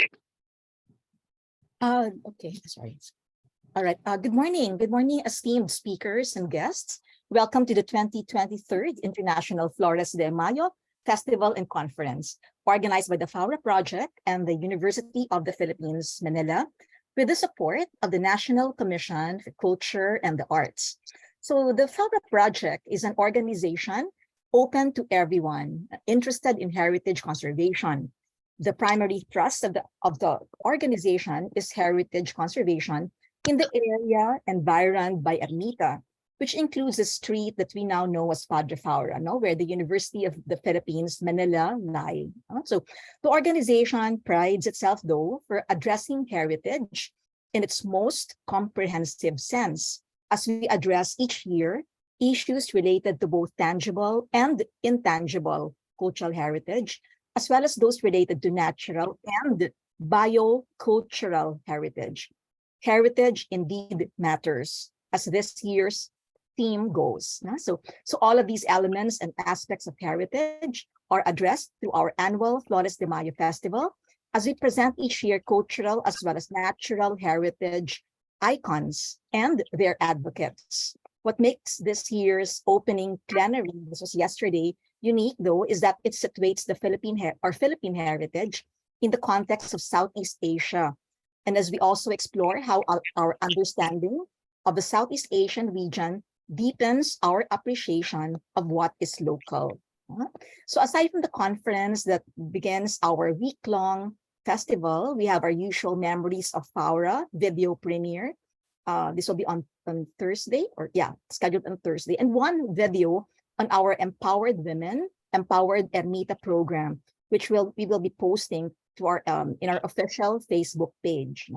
Okay, sorry. All right. Good morning. Good morning, esteemed speakers and guests. Welcome to the 2023 International Flores de Mayo Festival and Conference, organized by the Faura Project and the University of the Philippines, Manila, with the support of the National Commission for Culture and the Arts. So the Faura Project is an organization open to everyone interested in heritage conservation. The primary thrust of the organization is heritage conservation in the area environed by Ermita, which includes the street that we now know as Padre Faura, where the University of the Philippines, Manila, lie. So the organization prides itself, though, for addressing heritage in its most comprehensive sense, as we address each year issues related to both tangible and intangible cultural heritage, as well as those related to natural and biocultural heritage. Heritage indeed matters, as this year's theme goes. So all of these elements and aspects of heritage are addressed through our annual Flores de Mayo Festival, as we present each year cultural as well as natural heritage icons and their advocates. What makes this year's opening plenary, this was yesterday, unique, though, is that it situates the Philippine heritage in the context of Southeast Asia. And as we also explore how our understanding of the Southeast Asian region deepens our appreciation of what is local. So aside from the conference that begins our week-long festival, we have our usual Memories of Faura video premiere. This will be on Thursday, scheduled on Thursday, and one video on our Empowered Women, Empowered Ermita program, which we will be posting to our in our official Facebook page.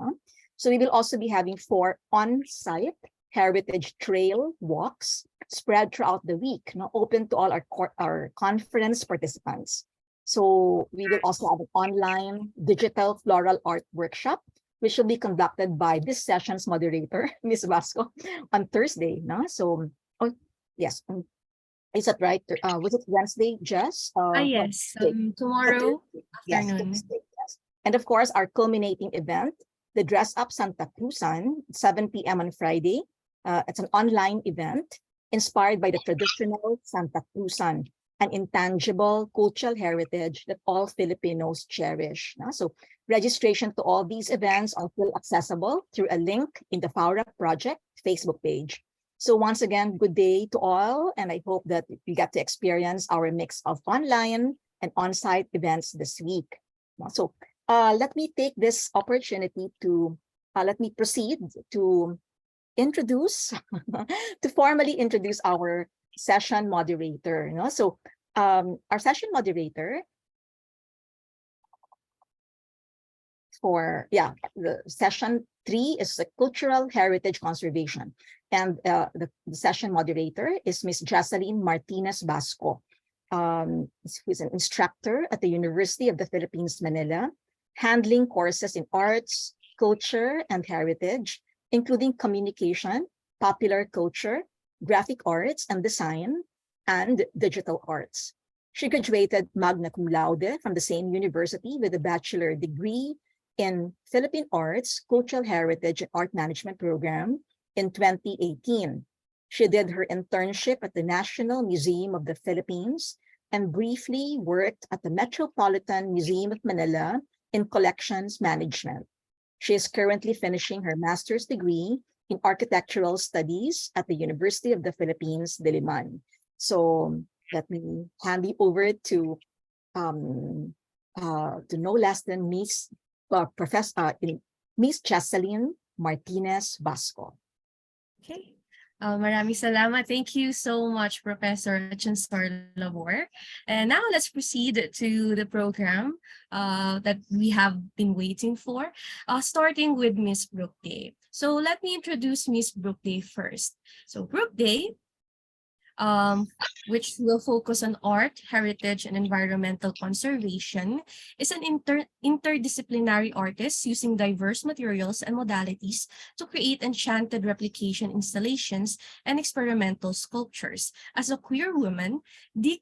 So we will also be having 4 on-site heritage trail walks spread throughout the week, open to all our conference participants. So we will also have an online digital floral art workshop, which will be conducted by this session's moderator, Ms. Basco, on Thursday. So, yes, is that right? Was it Wednesday, Jess? Yes, tomorrow afternoon. Yes. And of course, our culminating event, the Dress Up Santa Cruzan, 7 p.m. on Friday. It's an online event inspired by the traditional Santa Cruzan, an intangible cultural heritage that all Filipinos cherish. So registration to all these events are still accessible through a link in the Faura Project Facebook page. So once again, good day to all, and I hope that you get to experience our mix of online and on-site events this week. So let me take this opportunity to, let me proceed to introduce, to formally introduce our session moderator. So our session moderator for, the session 3 is the cultural heritage conservation. And the session moderator is Ms. Jessalyn Martinez Basco, who is an instructor at the University of the Philippines, Manila, handling courses in arts, culture, and heritage, including communication, popular culture, graphic arts and design, and digital arts. She graduated magna cum laude from the same university with a bachelor degree in Philippine Arts, Cultural Heritage, and Art Management program in 2018. She did her internship at the National Museum of the Philippines and briefly worked at the Metropolitan Museum of Manila in collections management. She is currently finishing her master's degree in architectural studies at the University of the Philippines, Diliman. So let me hand you over to no less than Miss Jessalyn Martinez Basco. Okay. Maraming salamat. Thank you so much, Professor Achanzar-Labor. And now let's proceed to the program that we have been waiting for, starting with Miss Brooke. So let me introduce Miss Brooke first. So Brooke, which will focus on art, heritage, and environmental conservation, is an interdisciplinary artist using diverse materials and modalities to create enchanted replication installations and experimental sculptures. As a queer woman, they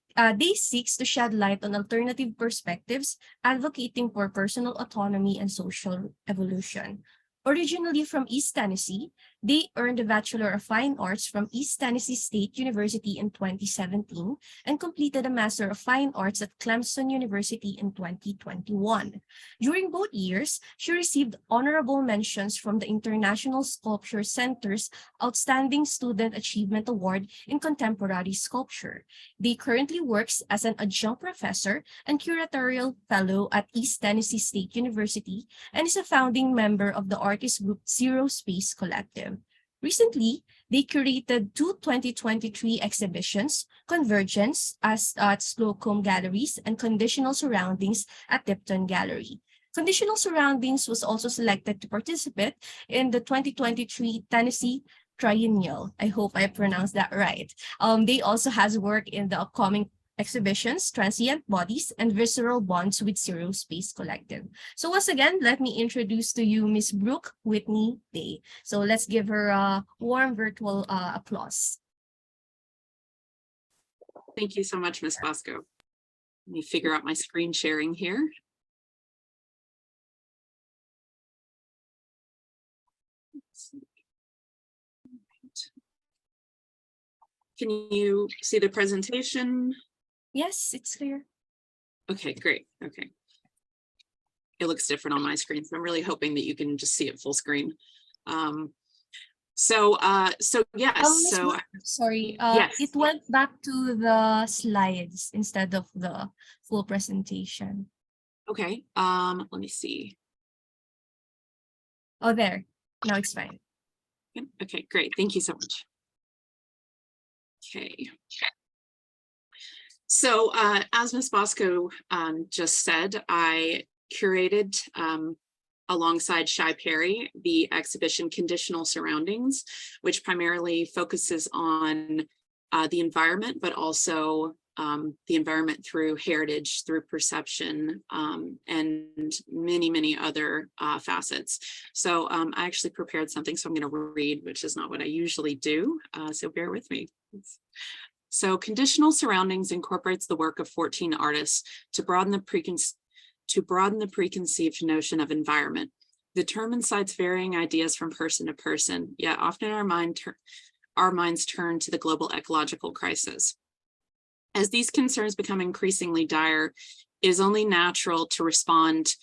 seeks to shed light on alternative perspectives, advocating for personal autonomy and social evolution. Originally from East Tennessee, they earned a Bachelor of Fine Arts from East Tennessee State University in 2017 and completed a Master of Fine Arts at Clemson University in 2021. During both years, she received honorable mentions from the International Sculpture Center's Outstanding Student Achievement Award in Contemporary Sculpture. They currently works as an adjunct professor and curatorial fellow at East Tennessee State University and is a founding member of the artist group Zero Space Collective. Recently, they curated two 2023 exhibitions, Convergence at Slocum Galleries and Conditional Surroundings at Tipton Gallery. Conditional Surroundings was also selected to participate in the 2023 Tennessee Triennial. I hope I pronounced that right. They also has work in the upcoming exhibitions, Transient Bodies, and Visceral Bonds with Zero Space Collective. So once again, let me introduce to you Miss Brooke Whitney Day. So let's give her a warm virtual applause. Thank you so much, Ms. Basco. Let me figure out my screen sharing here. Can you see the presentation? Yes, it's clear. Okay, great. Okay. It looks different on my screen, so I'm really hoping that you can just see it full screen. Yes. Sorry. Yes. It went back to the slides instead of the full presentation. Okay. Let me see. Oh, there. Now it's fine. Okay, great. Thank you so much. Okay. So as Ms. Basco just said, I curated alongside Shai Perry the exhibition Conditional Surroundings, which primarily focuses on the environment, but also the environment through heritage, through perception, and many other facets. So I actually prepared something, so I'm going to read, which is not what I usually do, so bear with me. So Conditional Surroundings incorporates the work of 14 artists to broaden the preconceived notion of environment. The term incites varying ideas from person to person, yet often our minds turn to the global ecological crisis. As these concerns become increasingly dire, it is only a natural response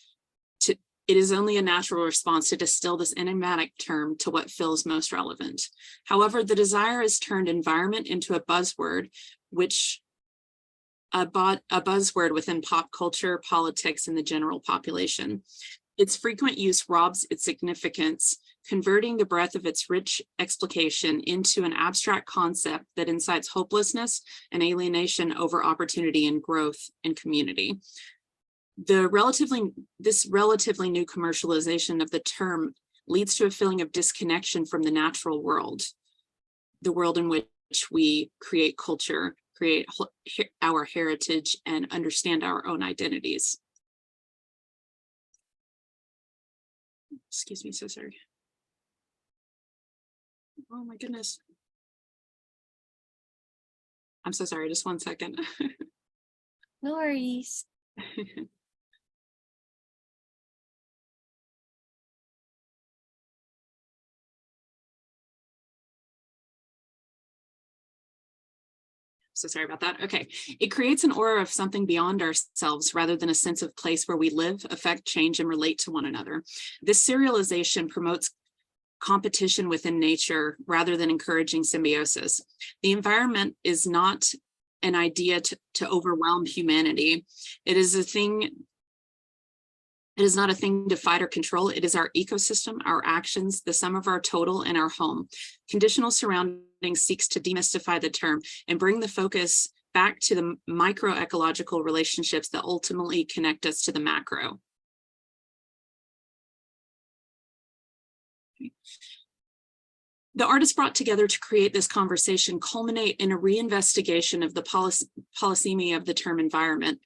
to distill this enigmatic term to what feels most relevant. However, the desire has turned environment into a buzzword, a buzzword within pop culture, politics, and the general population. Its frequent use robs its significance, converting the breadth of its rich explication into an abstract concept that incites hopelessness and alienation over opportunity and growth in community. This relatively new commercialization of the term leads to a feeling of disconnection from the natural world, the world in which we create culture, create our heritage, and understand our own identities. Excuse me, so sorry. Oh my goodness. I'm so sorry, just 1 second. No worries. So sorry about that. Okay. It creates an aura of something beyond ourselves rather than a sense of place where we live, affect, change, and relate to one another. This serialization promotes competition within nature rather than encouraging symbiosis. The environment is not an idea to overwhelm humanity. It is not a thing to fight or control. It is our ecosystem, our actions, the sum of our total, and our home. Conditional Surroundings seeks to demystify the term and bring the focus back to the microecological relationships that ultimately connect us to the macro. The artists brought together to create this conversation culminate in a reinvestigation of the polysemy of the term environment.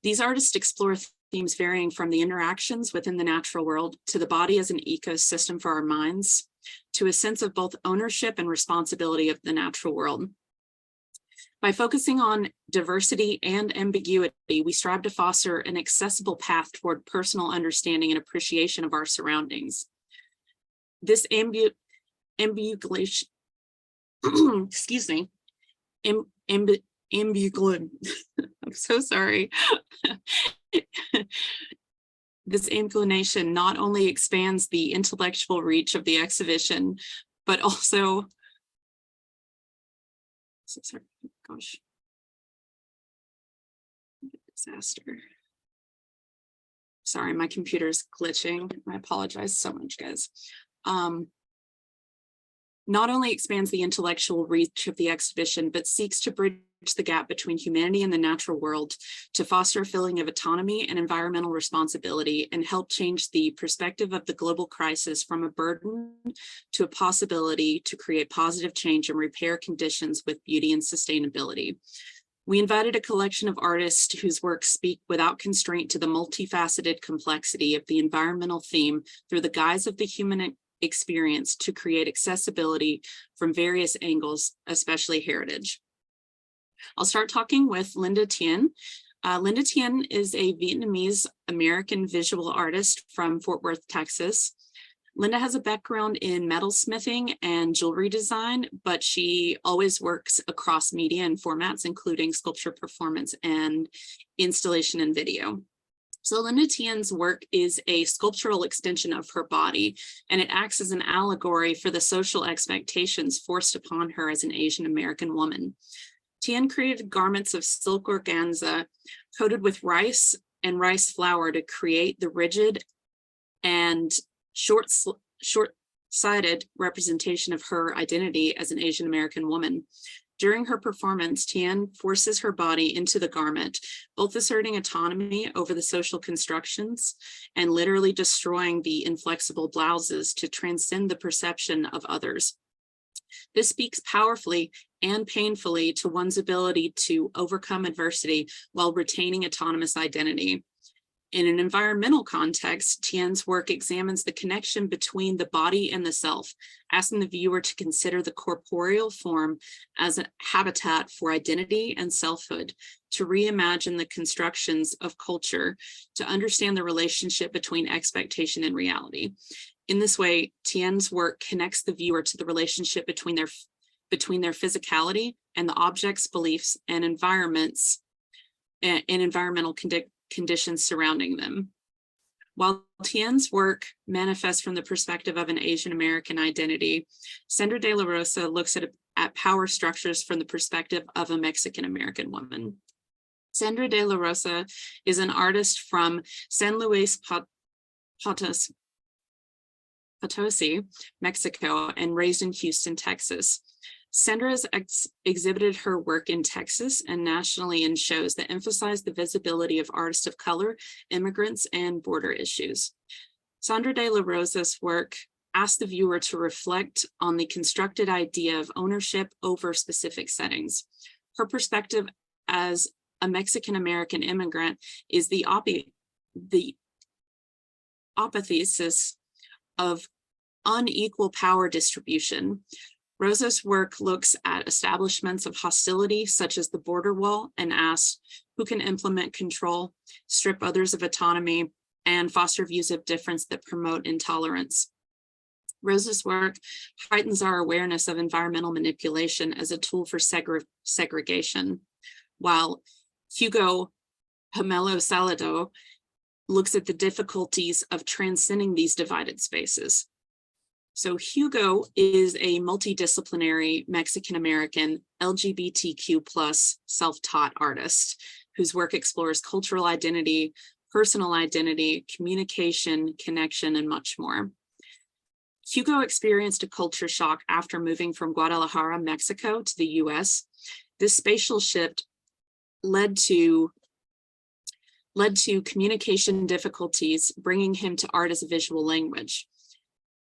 These artists explore themes varying from the interactions within the natural world to the body as an ecosystem for our minds, to a sense of both ownership and responsibility of the natural world. By focusing on diversity and ambiguity, we strive to foster an accessible path toward personal understanding and appreciation of our surroundings. This ambiguation, excuse me, ambiguation, I'm so sorry. This inclination not only expands the intellectual reach of the exhibition, but also, so sorry, gosh, disaster. Sorry, my computer's glitching. I apologize so much, guys. Not only expands the intellectual reach of the exhibition, but seeks to bridge the gap between humanity and the natural world to foster a feeling of autonomy and environmental responsibility and help change the perspective of the global crisis from a burden to a possibility to create positive change and repair conditions with beauty and sustainability. We invited a collection of artists whose works speak without constraint to the multifaceted complexity of the environmental theme through the guise of the human experience to create accessibility from various angles, especially heritage. I'll start talking with Linda Tien. Linda Tien is a Vietnamese American visual artist from Fort Worth, Texas. Linda has a background in metalsmithing and jewelry design, but she always works across media and formats, including sculpture, performance, and installation and video. So Linda Tien's work is a sculptural extension of her body, and it acts as an allegory for the social expectations forced upon her as an Asian American woman. Tien created garments of silk organza coated with rice and rice flour to create the rigid and short-sighted representation of her identity as an Asian American woman. During her performance, Tien forces her body into the garment, both asserting autonomy over the social constructions and literally destroying the inflexible blouses to transcend the perception of others. This speaks powerfully and painfully to one's ability to overcome adversity while retaining autonomous identity. In an environmental context, Tien's work examines the connection between the body and the self, asking the viewer to consider the corporeal form as a habitat for identity and selfhood, to reimagine the constructions of culture, to understand the relationship between expectation and reality. In this way, Tien's work connects the viewer to the relationship between their physicality and the objects, beliefs, and environments and environmental conditions surrounding them. While Tien's work manifests from the perspective of an Asian American identity, Sandra de la Rosa looks at power structures from the perspective of a Mexican American woman. Sandra de la Rosa is an artist from San Luis Potosi, Mexico, and raised in Houston, Texas. Sandra has exhibited her work in Texas and nationally in shows that emphasize the visibility of artists of color, immigrants, and border issues. Sandra de la Rosa's work asks the viewer to reflect on the constructed idea of ownership over specific settings. Her perspective as a Mexican-American immigrant is the apotheosis of unequal power distribution. Rosa's work looks at establishments of hostility, such as the border wall, and asks who can implement control, strip others of autonomy, and foster views of difference that promote intolerance. Rosa's work heightens our awareness of environmental manipulation as a tool for segregation, while Hugo Pomelo Salado looks at the difficulties of transcending these divided spaces. So Hugo is a multidisciplinary Mexican-American LGBTQ+ self-taught artist whose work explores cultural identity, personal identity, communication, connection, and much more. Hugo experienced a culture shock after moving from Guadalajara, Mexico to the US. This spatial shift led to communication difficulties, bringing him to art as a visual language.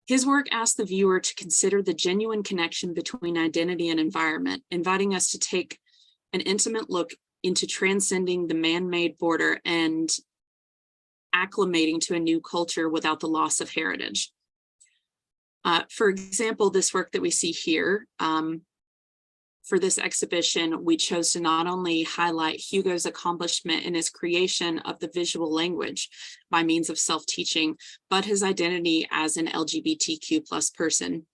His work asks the viewer to consider the genuine connection between identity and environment, inviting us to take an intimate look into transcending the man-made border and acclimating to a new culture without the loss of heritage. For example, this work that we see here, for this exhibition, we chose to not only highlight Hugo's accomplishment in his creation of the visual language by means of self-teaching, but his identity as an LGBTQ+ person.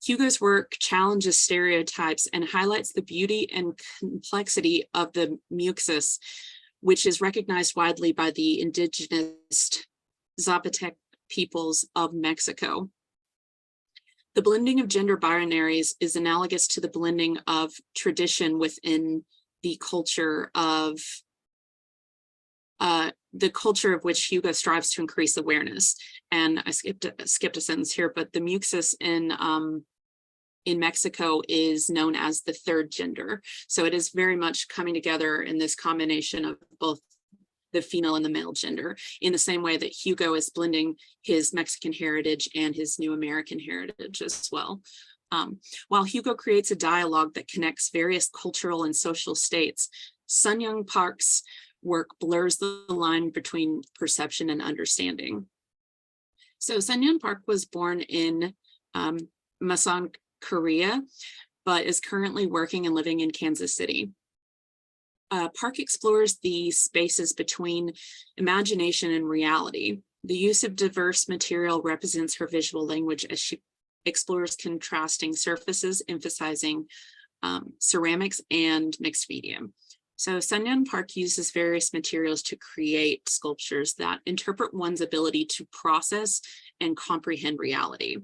Hugo's work challenges stereotypes and highlights the beauty and complexity of the muxus, which is recognized widely by the indigenous Zapotec peoples of Mexico. The blending of gender binaries is analogous to the blending of tradition within the culture of which Hugo strives to increase awareness. And I skipped a sentence here, but the muxus in Mexico is known as the third gender. So it is very much coming together in this combination of both the female and the male gender, in the same way that Hugo is blending his Mexican heritage and his new American heritage as well. While Hugo creates a dialogue that connects various cultural and social states, Sun Young Park's work blurs the line between perception and understanding. So Sun Young Park was born in Masan, Korea, but is currently working and living in Kansas City. Park explores the spaces between imagination and reality. The use of diverse material represents her visual language as she explores contrasting surfaces, emphasizing ceramics and mixed media. So Sun Young Park uses various materials to create sculptures that interpret one's ability to process and comprehend reality.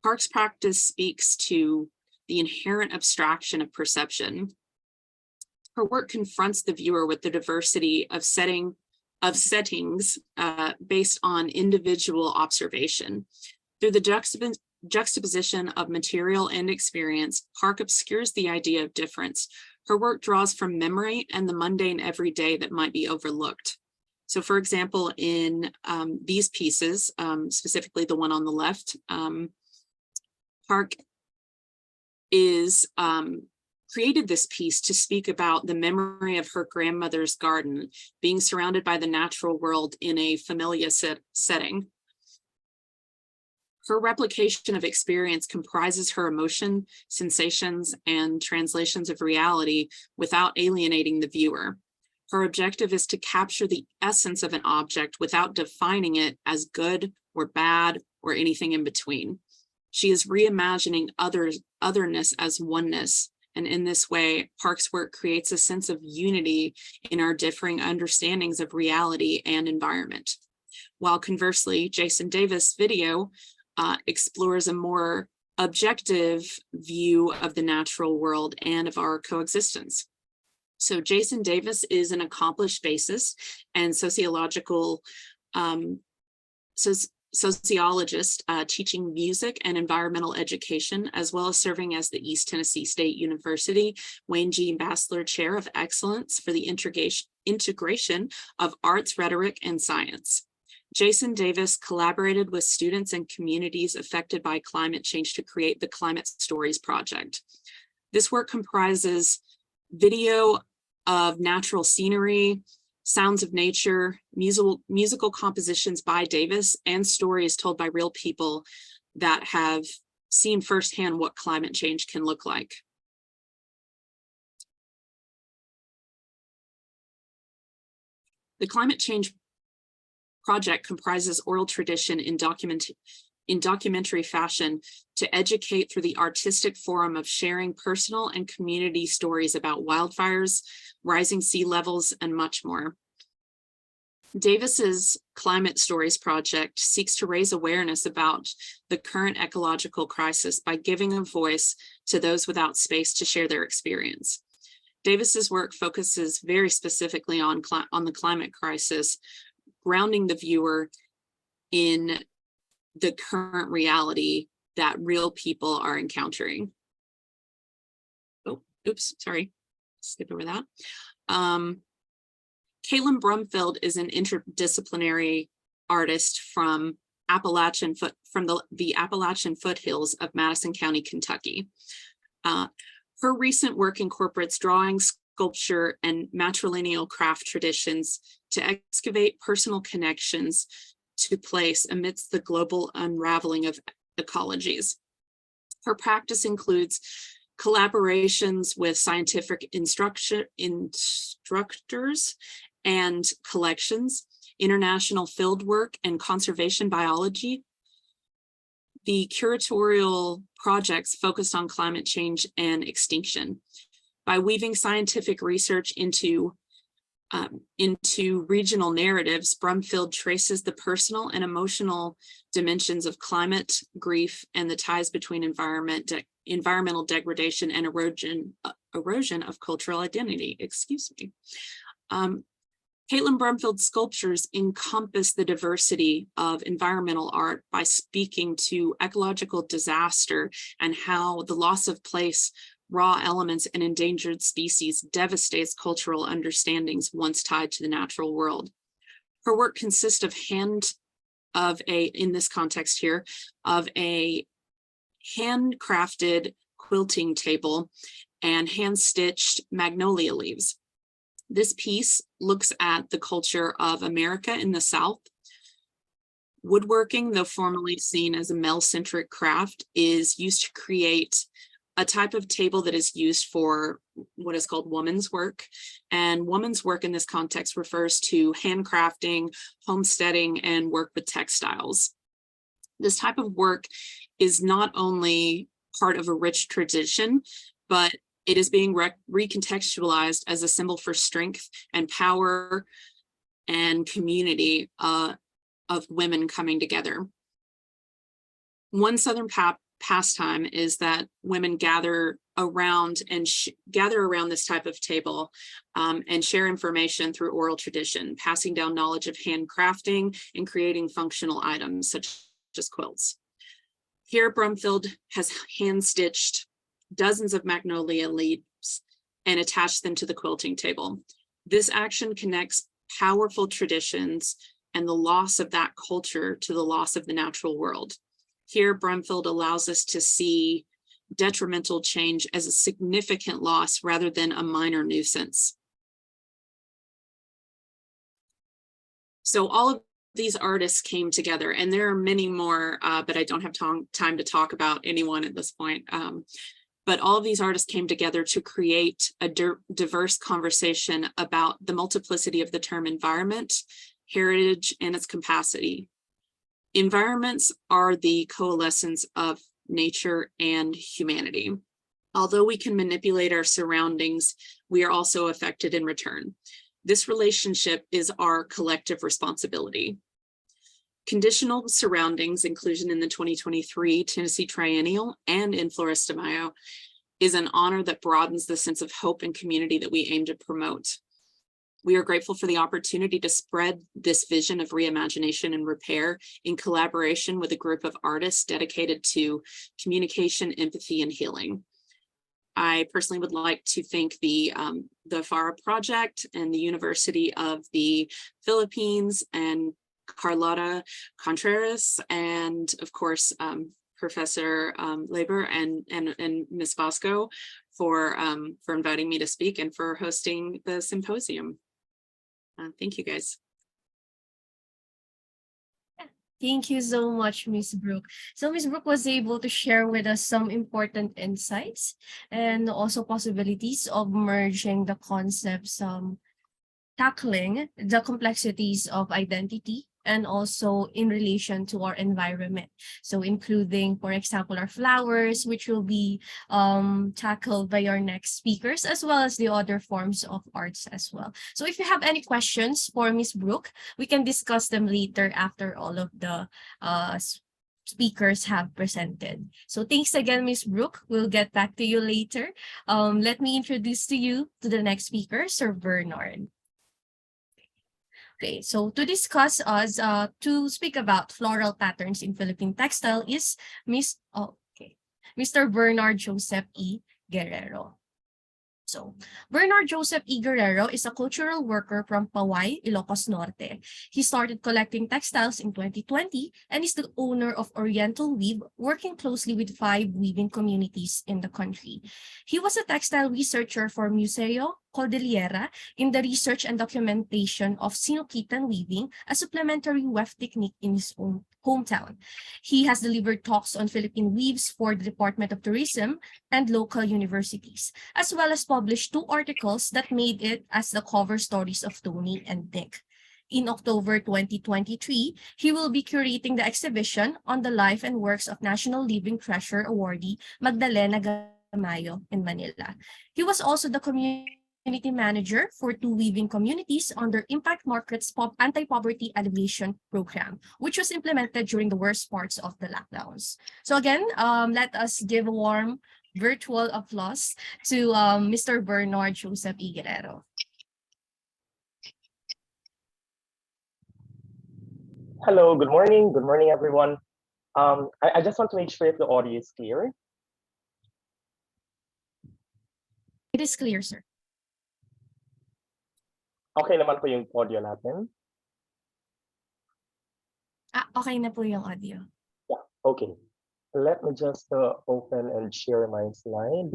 Park's practice speaks to the inherent abstraction of perception. Her work confronts the viewer with the diversity of settings based on individual observation. Through the juxtaposition of material and experience, Park obscures the idea of difference. Her work draws from memory and the mundane everyday that might be overlooked. So for example, in these pieces, specifically the one on the left, Park is created this piece to speak about the memory of her grandmother's garden, being surrounded by the natural world in a familiar setting. Her replication of experience comprises her emotion, sensations, and translations of reality without alienating the viewer. Her objective is to capture the essence of an object without defining it as good or bad or anything in between. She is reimagining otherness as oneness. And in this way, Park's work creates a sense of unity in our differing understandings of reality and environment. While conversely, Jason Davis' video explores a more objective view of the natural world and of our coexistence. So Jason Davis is an accomplished bassist and sociologist teaching music and environmental education, as well as serving as the East Tennessee State University Wayne G. Bassler Chair of Excellence for the integration of arts, rhetoric, and science. Jason Davis collaborated with students and communities affected by climate change to create the Climate Stories Project. This work comprises video of natural scenery, sounds of nature, musical compositions by Davis, and stories told by real people that have seen firsthand what climate change can look like. The Climate Change Project comprises oral tradition in documentary fashion to educate through the artistic forum of sharing personal and community stories about wildfires, rising sea levels, and much more. Davis's Climate Stories Project seeks to raise awareness about the current ecological crisis by giving a voice to those without space to share their experience. Davis's work focuses very specifically on the climate crisis, grounding the viewer in the current reality that real people are encountering. Oh, oops, sorry, skip over that. Caitlin Brumfield is an interdisciplinary artist from the Appalachian foothills of Madison County, Kentucky. Her recent work incorporates drawing, sculpture, and matrilineal craft traditions to excavate personal connections to place amidst the global unraveling of ecologies. Her practice includes collaborations with scientific instructors and collections, international field work and conservation biology. The curatorial projects focused on climate change and extinction. By weaving scientific research into regional narratives, Brumfield traces the personal and emotional dimensions of climate, grief, and the ties between environmental degradation and erosion of cultural identity. Excuse me. Caitlin Brumfield's sculptures encompass the diversity of environmental art by speaking to ecological disaster and how the loss of place, raw elements, and endangered species devastates cultural understandings once tied to the natural world. Her work consists of in this context here, of a handcrafted quilting table and hand-stitched magnolia leaves. This piece looks at the culture of America in the South. Woodworking, though formerly seen as a male-centric craft, is used to create a type of table that is used for what is called woman's work. And woman's work in this context refers to handcrafting, homesteading, and work with textiles. This type of work is not only part of a rich tradition, but it is being recontextualized as a symbol for strength and power and community of women coming together. One Southern pastime is that women gather around this type of table and share information through oral tradition, passing down knowledge of handcrafting and creating functional items such as quilts. Here, Brumfield has hand-stitched dozens of magnolia leaves and attach them to the quilting table. This action connects powerful traditions and the loss of that culture to the loss of the natural world. Here, Brumfield allows us to see detrimental change as a significant loss rather than a minor nuisance. So all of these artists came together, and there are many more, but I don't have time to talk about anyone at this point. But all of these artists came together to create a diverse conversation about the multiplicity of the term environment, heritage, and its capacity. Environments are the coalescence of nature and humanity. Although we can manipulate our surroundings, we are also affected in return. This relationship is our collective responsibility. Conditional surroundings, inclusion in the 2023 Tennessee Triennial and in Flores de Mayo, is an honor that broadens the sense of hope and community that we aim to promote. We are grateful for the opportunity to spread this vision of reimagination and repair in collaboration with a group of artists dedicated to communication, empathy, and healing. I personally would like to thank the Faura Project and the University of the Philippines and Carlotta Contreras, and of course, Professor Labor and Ms. Basco for inviting me to speak and for hosting the symposium. Thank you, guys. Thank you so much, Ms. Brooke. So Ms. Brooke was able to share with us some important insights and also possibilities of merging the concepts, tackling the complexities of identity and also in relation to our environment. So including, for example, our flowers, which will be tackled by our next speakers, as well as the other forms of arts as well. So if you have any questions for Ms. Brooke, we can discuss them later after all of the speakers have presented. So thanks again, Ms. Brooke. We'll get back to you later. Let me introduce to the next speaker, Sir Bernard. Okay, so to discuss us, to speak about floral patterns in Philippine textile is Mr. Bernard Joseph E. Guerrero. So, Bernard Joseph E. Guerrero is a cultural worker from Paway, Ilocos Norte. He started collecting textiles in 2020 and is the owner of Oriental Weave, working closely with 5 weaving communities in the country. He was a textile researcher for Museo Cordillera in the research and documentation of Sinukitan weaving, a supplementary weft technique in his own hometown. He has delivered talks on Philippine weaves for the Department of Tourism and local universities, as well as published 2 articles that made it as the cover stories of Tony and Nick. In October 2023, he will be curating the exhibition on the life and works of National Living Treasure awardee Magdalena Gamayo in Manila. He was also the community manager for 2 weaving communities under Impact Market's anti-poverty alleviation program, which was implemented during the worst parts of the lockdowns. So again, let us give a warm virtual applause to Mr. Bernard Joseph E. Guerrero. Hello, good morning. Good morning, everyone. I just want to make sure if the audio is clear. It is clear, sir. Okay naman po yung audio natin. Okay na po yung audio. Yeah, okay. Let me just open and share my slide.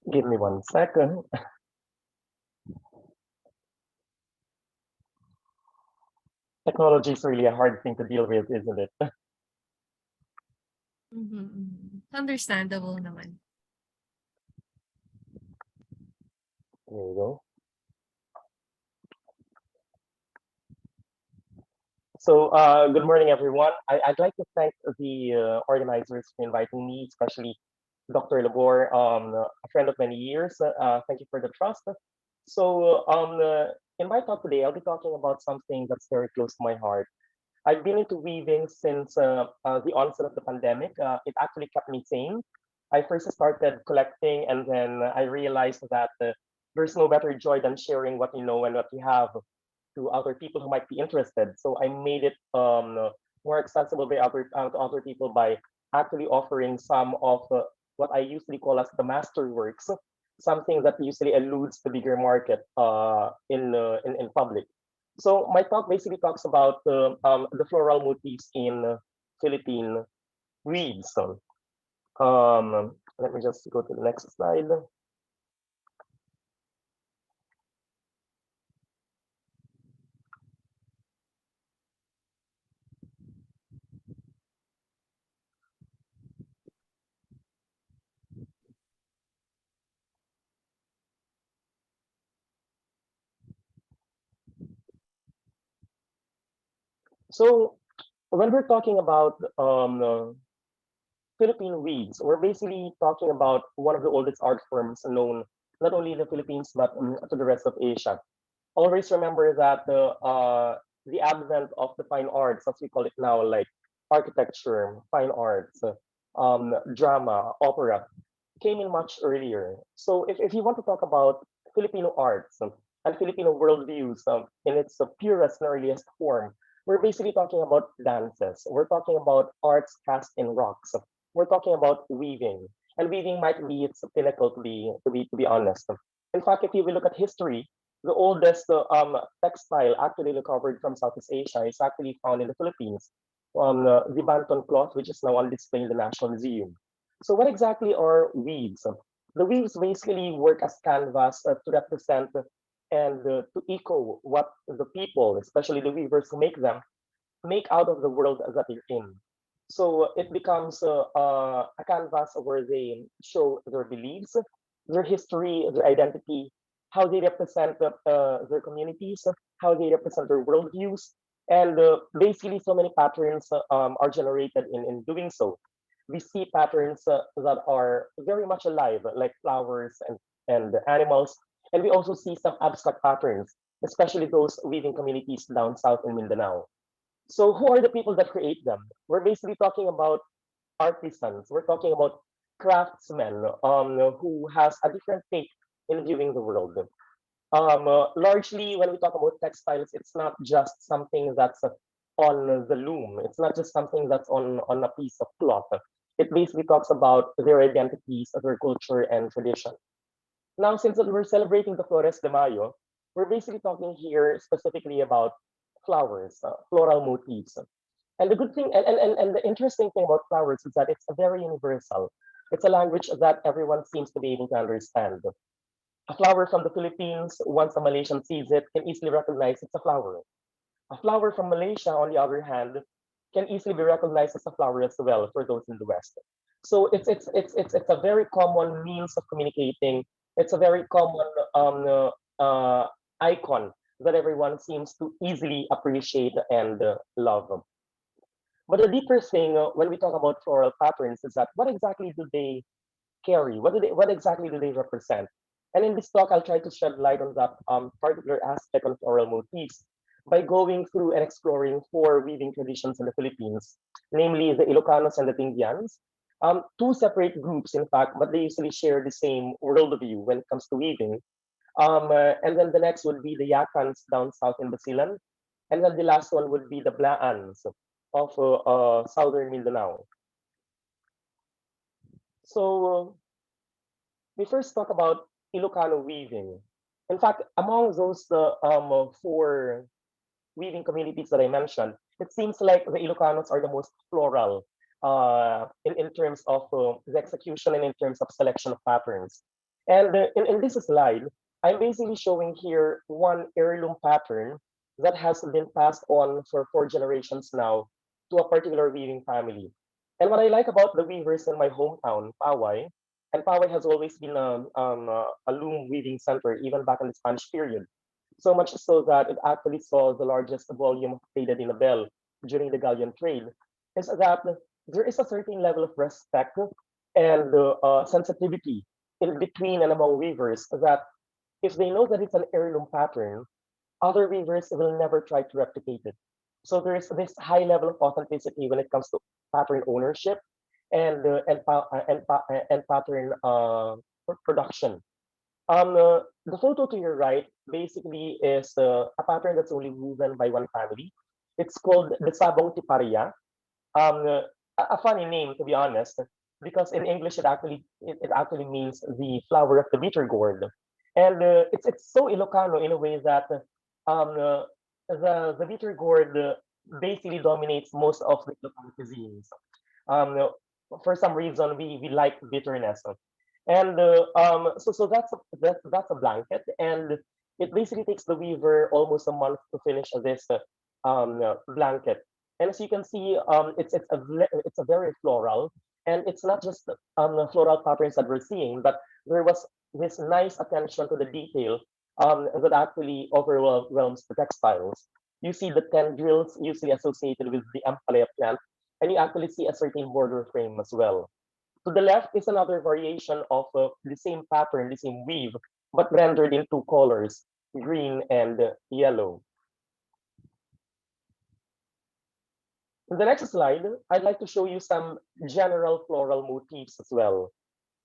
Give me 1 second. Technology is really a hard thing to deal with, isn't it? Understandable naman. There you go. So, good morning, everyone. I'd like to thank the organizers for inviting me, especially Dr. Labor, a friend of many years. Thank you for the trust. So, in my talk today, I'll be talking about something that's very close to my heart. I've been into weaving since the onset of the pandemic. It actually kept me sane. I first started collecting, and then I realized that there's no better joy than sharing what you know and what you have to other people who might be interested. So I made it more accessible by to other people by actually offering some of what I usually call as the masterworks, something that usually eludes the bigger market in public. So my talk basically talks about the floral motifs in Philippine weaves. So, let me just go to the next slide. So when we're talking about Philippine weaves, we're basically talking about one of the oldest art forms known not only in the Philippines but to the rest of Asia. Always remember that the advent of the fine arts, as we call it now, like architecture, fine arts, drama, opera, came in much earlier. So if you want to talk about Filipino arts and Filipino worldviews in its purest and earliest form, we're basically talking about dances. We're talking about arts cast in rocks. We're talking about weaving, and weaving might be its pinnacle to be honest. In fact, if you will look at history, the oldest textile actually recovered from Southeast Asia is actually found in the Philippines on the Banton cloth, which is now on display in the National Museum. So what exactly are weaves? The weaves basically work as canvas to represent and to echo what the people, especially the weavers who make them, make out of the world that they're in. So it becomes a canvas where they show their beliefs, their history, their identity, how they represent their communities, how they represent their worldviews, and basically so many patterns are generated in doing so. We see patterns that are very much alive, like flowers and animals, and we also see some abstract patterns, especially those weaving communities down south in Mindanao. So who are the people that create them? We're basically talking about artisans. We're talking about craftsmen who has a different take in viewing the world. Largely, when we talk about textiles, it's not just something that's on the loom. It's not just something that's on a piece of cloth. It basically talks about their identities, their culture, and tradition. Now, since we're celebrating the Flores de Mayo, we're basically talking here specifically about flowers, floral motifs. And the good thing and the interesting thing about flowers is that it's a very universal. It's a language that everyone seems to be able to understand. A flower from the Philippines, once a Malaysian sees it, can easily recognize it's a flower. A flower from Malaysia, on the other hand, can easily be recognized as a flower as well for those in the West. So it's a very common means of communicating. It's a very common icon that everyone seems to easily appreciate and love. But the deeper thing when we talk about floral patterns is that what exactly do they carry? What exactly do they represent? And in this talk, I'll try to shed light on that particular aspect of floral motifs by going through and exploring four weaving traditions in the Philippines, namely the Ilocanos and the Tindians. Two separate groups, in fact, but they usually share the same worldview when it comes to weaving. And then the next would be the Yakans down south in Basilan. And then the last one would be the Blaans of southern Mindanao. So we first talk about Ilocano weaving. In fact, among those four weaving communities that I mentioned, it seems like the Ilocanos are the most floral in terms of the execution and in terms of selection of patterns. And in this slide, I'm basically showing here one heirloom pattern that has been passed on for 4 generations now to a particular weaving family. And what I like about the weavers in my hometown, Paway, and Paway has always been a loom weaving center, even back in the Spanish period. So much so that it actually saw the largest volume of plaited in a bell during the galleon trade, is that there is a certain level of respect and sensitivity in between and among weavers that if they know that it's an heirloom pattern, other weavers will never try to replicate it. So there is this high level of authenticity when it comes to pattern ownership and pattern production. The photo to your right basically is a pattern that's only woven by one family. It's called the Sabong Tiparia. A funny name, to be honest, because in English it actually means the flower of the bitter gourd, and it's so Ilocano in a way that um, uh, the bitter gourd basically dominates most of the Ilocano cuisines. Um, for some reason, we like bitterness, and so that's a blanket, and it basically takes the weaver almost a month to finish this blanket. And as you can see, it's a very floral, and it's not just the floral patterns that we're seeing, but there was this nice attention to the detail that actually overwhelms the textiles. You see the tendrils usually associated with the ampalaya plant, and you actually see a certain border frame as well. To the left is another variation of the same pattern, the same weave, but rendered in two colors, green and yellow. In the next slide, I'd like to show you some general floral motifs as well.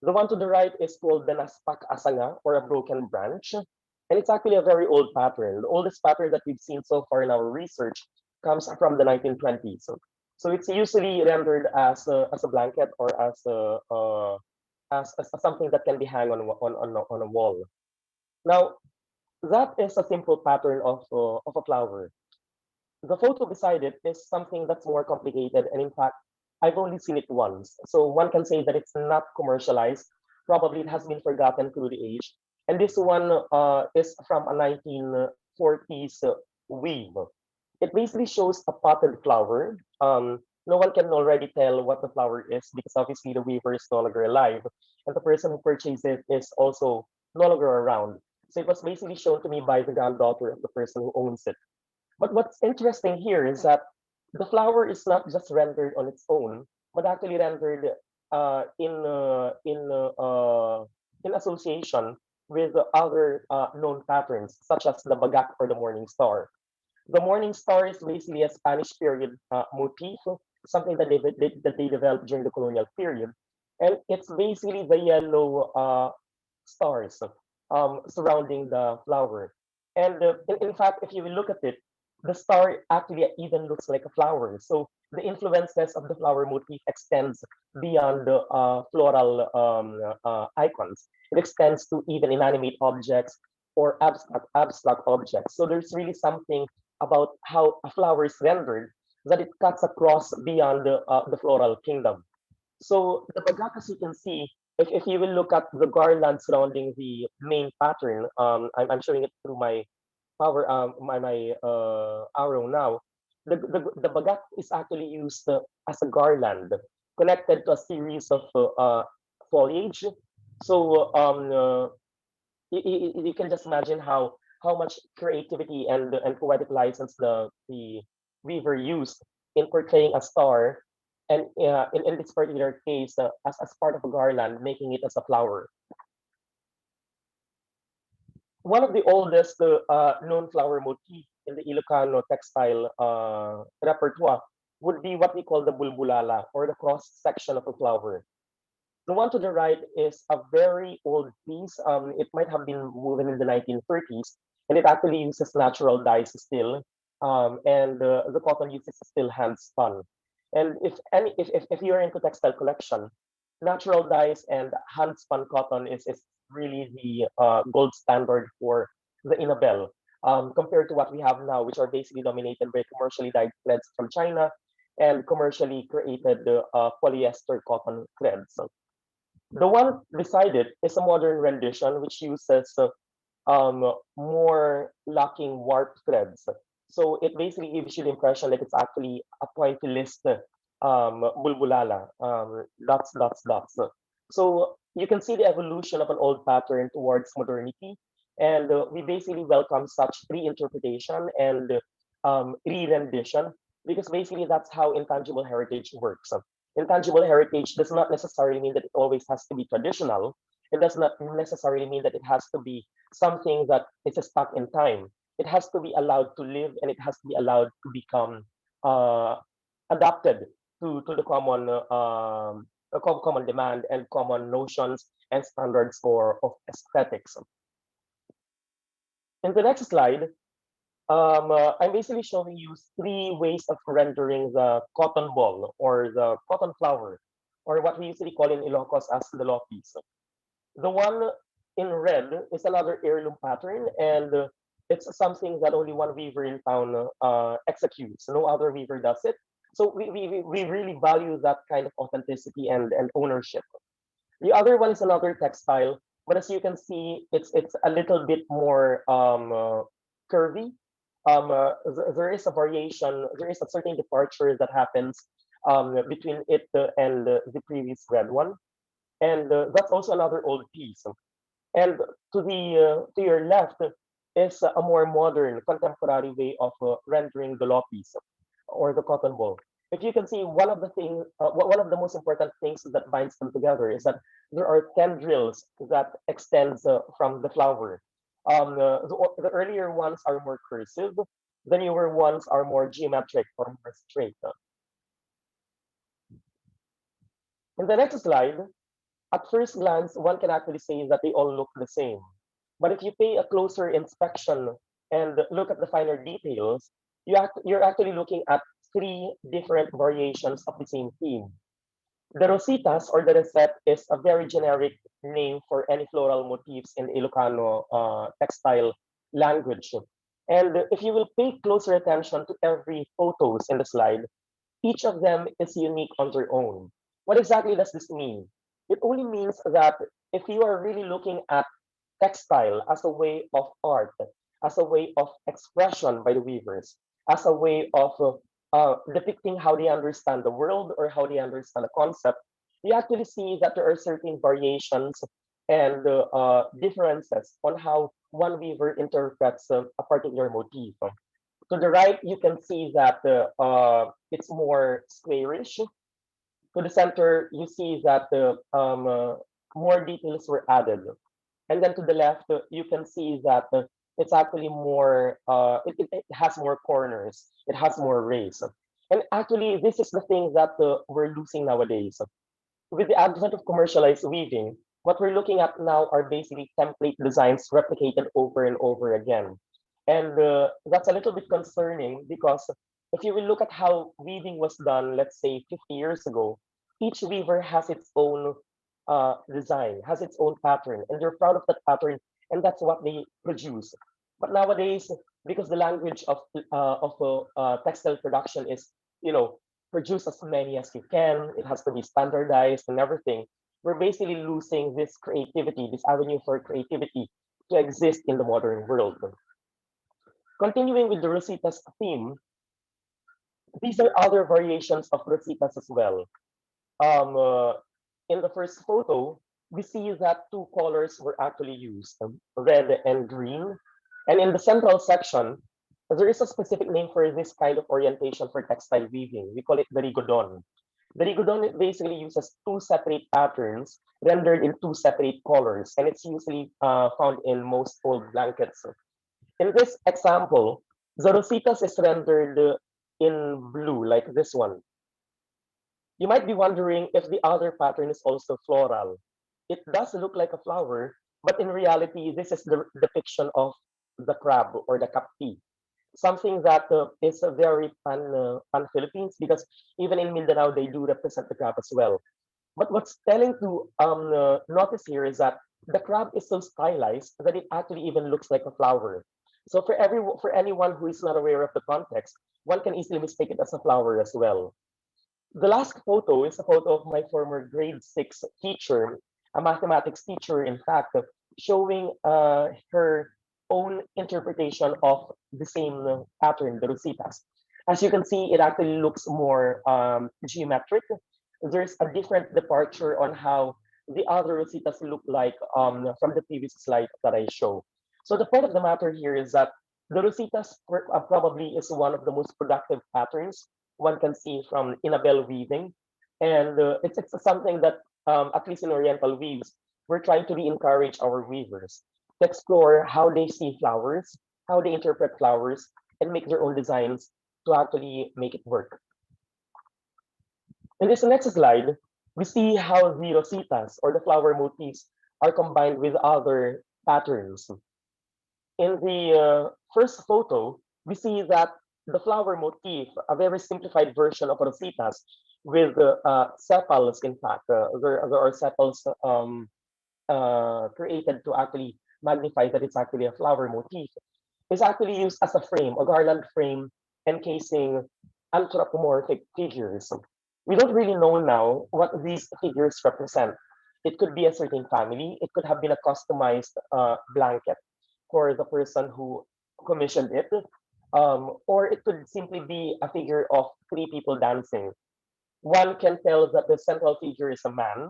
The one to the right is called the Naspak Asanga, or a broken branch. And it's actually a very old pattern. The oldest pattern that we've seen so far in our research comes from the 1920s. So it's usually rendered as a blanket or as something that can be hung on a wall. Now, that is a simple pattern of a flower. The photo beside it is something that's more complicated, and in fact, I've only seen it once. So one can say that it's not commercialized. Probably it has been forgotten through the age. And this one is from a 1940s weave. It basically shows a potted flower. no one can already tell what the flower is because obviously the weaver is no longer alive, and the person who purchased it is also no longer around. So it was basically shown to me by the granddaughter of the person who owns it. But what's interesting here is that the flower is not just rendered on its own, but actually rendered uh, in uh, in uh, uh, in association with the other known patterns, such as the bagak or the morning star. The morning star is basically a Spanish period motif, something that they developed during the colonial period, and it's basically the yellow stars surrounding the flower. And in fact, if you look at it, the star actually even looks like a flower. So the influences of the flower motif extends beyond the floral icons. It extends to even inanimate objects or abstract objects. So there's really something about how a flower is rendered that it cuts across beyond the floral kingdom. So the bagak, as you can see, if you will look at the garland surrounding the main pattern, I'm showing it through my power my arrow now. The bagak is actually used as a garland connected to a series of foliage. So you can just imagine how much creativity and poetic license the weaver used in portraying a star, and in this particular case, as part of a garland, making it as a flower. One of the oldest known flower motif in the Ilocano textile repertoire would be what we call the bulbulala, or the cross section of a flower. The one to the right is a very old piece. It might have been woven in the 1930s, and it actually uses natural dyes still, and the cotton uses still hand spun. And if you're into textile collection, natural dyes and hand spun cotton is really the gold standard for the Inabel, compared to what we have now, which are basically dominated by commercially dyed threads from China and commercially created polyester cotton threads. The one beside it is a modern rendition which uses more locking warp threads. So it basically gives you the impression like it's actually a pointillist bulbulala, dots, dots, dots. So you can see the evolution of an old pattern towards modernity. And we basically welcome such reinterpretation and re-rendition, because basically that's how intangible heritage works. Intangible heritage does not necessarily mean that it always has to be traditional. It does not necessarily mean that it has to be something that is stuck in time. It has to be allowed to live, and it has to be allowed to become uh, adapted to the common demand and common notions and standards for of aesthetics. In the next slide, I'm basically showing you three ways of rendering the cotton ball or the cotton flower, or what we usually call in Ilocos as the lopis. The one in red is another heirloom pattern, and it's something that only one weaver in town executes. No other weaver does it. So we really value that kind of authenticity and ownership. The other one is another textile, but as you can see, it's a little bit more curvy. There is a variation. There is a certain departure that happens between it and the previous red one, and that's also another old piece. And to your left is a more modern, contemporary way of rendering the lopis or the cotton ball. If you can see, one of the most important things that binds them together is that there are tendrils that extends from the flower. The earlier ones are more cursive. The newer ones are more geometric or more straight. In the next slide, at first glance, one can actually say that they all look the same. But if you pay a closer inspection and look at the finer details, you're actually looking at three different variations of the same theme. The rositas or the reset is a very generic name for any floral motifs in Ilocano textile language. And if you will pay closer attention to every photos in the slide, each of them is unique on their own. What exactly does this mean? It only means that if you are really looking at textile as a way of art, as a way of expression by the weavers, as a way of depicting how they understand the world or how they understand the concept, you actually see that there are certain variations and differences on how one weaver interprets a particular motif. To the right, you can see that it's more squarish. To the center, you see that more details were added. And then to the left, you can see that it's actually more, it has more corners, it has more rays. And actually, this is the thing that we're losing nowadays. With the advent of commercialized weaving, what we're looking at now are basically template designs replicated over and over again. And that's a little bit concerning because if you will look at how weaving was done, let's say 50 years ago, each weaver has its own design, has its own pattern, and they're proud of that pattern, and that's what they produce. But nowadays, because the language of textile production is, you know, produce as many as you can, it has to be standardized and everything. We're basically losing this creativity, this avenue for creativity to exist in the modern world. Continuing with the Rositas theme, these are other variations of Rositas as well. Um, uh, in the first photo, we see that two colors were actually used, red and green. And in the central section, there is a specific name for this kind of orientation for textile weaving. We call it the rigodon. The rigodon basically uses two separate patterns rendered in two separate colors, and it's usually found in most old blankets. In this example, the rositas is rendered in blue, like this one. You might be wondering if the other pattern is also floral. It does look like a flower, but in reality, this is the depiction of the crab or the kapti, something that is a very pan-Philippines because even in Mindanao, they do represent the crab as well. But what's telling to notice here is that the crab is so stylized that it actually even looks like a flower. So for anyone who is not aware of the context, one can easily mistake it as a flower as well. The last photo is a photo of my former grade 6 teacher, a mathematics teacher, in fact, showing her own interpretation of the same pattern, the rositas. As you can see, it actually looks more geometric. There's a different departure on how the other rositas look like from the previous slide that I showed. So the point of the matter here is that the rositas probably is one of the most productive patterns one can see from Inabel weaving. And it's something that, at least in Oriental weaves, we're trying to re-encourage our weavers to explore how they see flowers, how they interpret flowers, and make their own designs to actually make it work. In this next slide, we see how the rositas or the flower motifs are combined with other patterns. In the first photo, we see that the flower motif, a very simplified version of rositas with sepals, in fact. There are sepals created to actually magnify that it's actually a flower motif, is actually used as a frame, a garland frame encasing anthropomorphic figures. We don't really know now what these figures represent. It could be a certain family. It could have been a customized blanket for the person who commissioned it. Or it could simply be a figure of three people dancing. One can tell that the central figure is a man,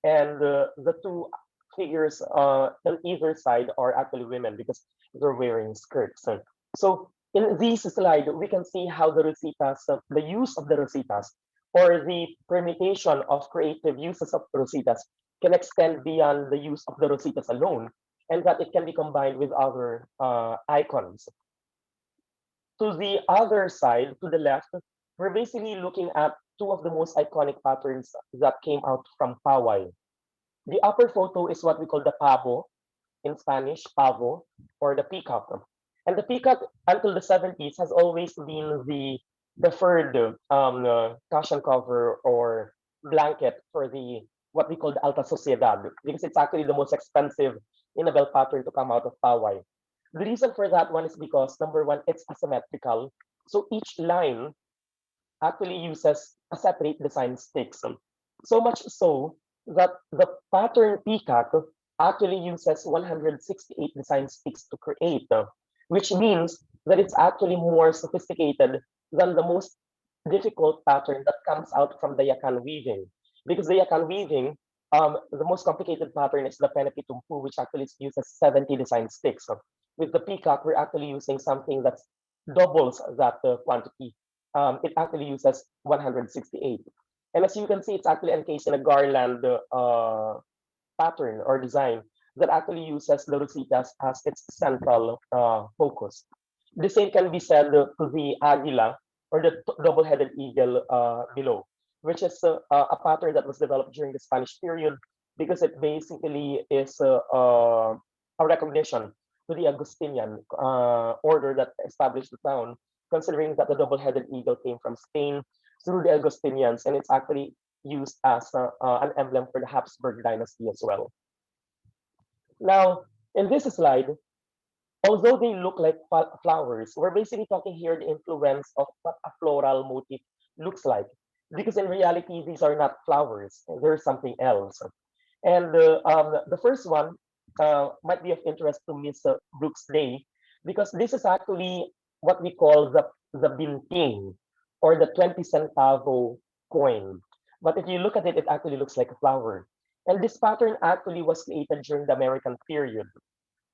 and the two figures on either side are actually women because they're wearing skirts. So in this slide, we can see how the rositas, the use of the rositas, or the permutation of creative uses of rositas can extend beyond the use of the rositas alone, and that it can be combined with other icons. To the other side, to the left, we're basically looking at two of the most iconic patterns that came out from Paway. The upper photo is what we call the pavo, in Spanish, pavo, or the peacock. And the peacock, until the 70s, has always been the preferred cushion cover or blanket for the what we call the alta sociedad, because it's actually the most expensive Inabel pattern to come out of Paway. The reason for that one is because, number one, it's asymmetrical. So each line actually uses a separate design stick. So much so that the pattern peacock actually uses 168 design sticks to create, which means that it's actually more sophisticated than the most difficult pattern that comes out from the yakan weaving. Because the yakan weaving, the most complicated pattern is the penepitumpu, which actually uses 70 design sticks. So with the peacock, we're actually using something that doubles that quantity. It actually uses 168. And as you can see, it's actually encased in a garland pattern or design that actually uses the rositas as its central focus. The same can be said to the aguila or the double-headed eagle below, which is a pattern that was developed during the Spanish period because it basically is a recognition to the Augustinian order that established the town, considering that the double-headed eagle came from Spain through the Augustinians, and it's actually used as an emblem for the Habsburg dynasty as well. Now, in this slide, although they look like flowers, we're basically talking here the influence of what a floral motif looks like. Because in reality, these are not flowers, there's something else. And the first one might be of interest to Miss Brooks Day, because this is actually what we call the binting, or the 20 centavo coin. But if you look at it, it actually looks like a flower. And this pattern actually was created during the American period.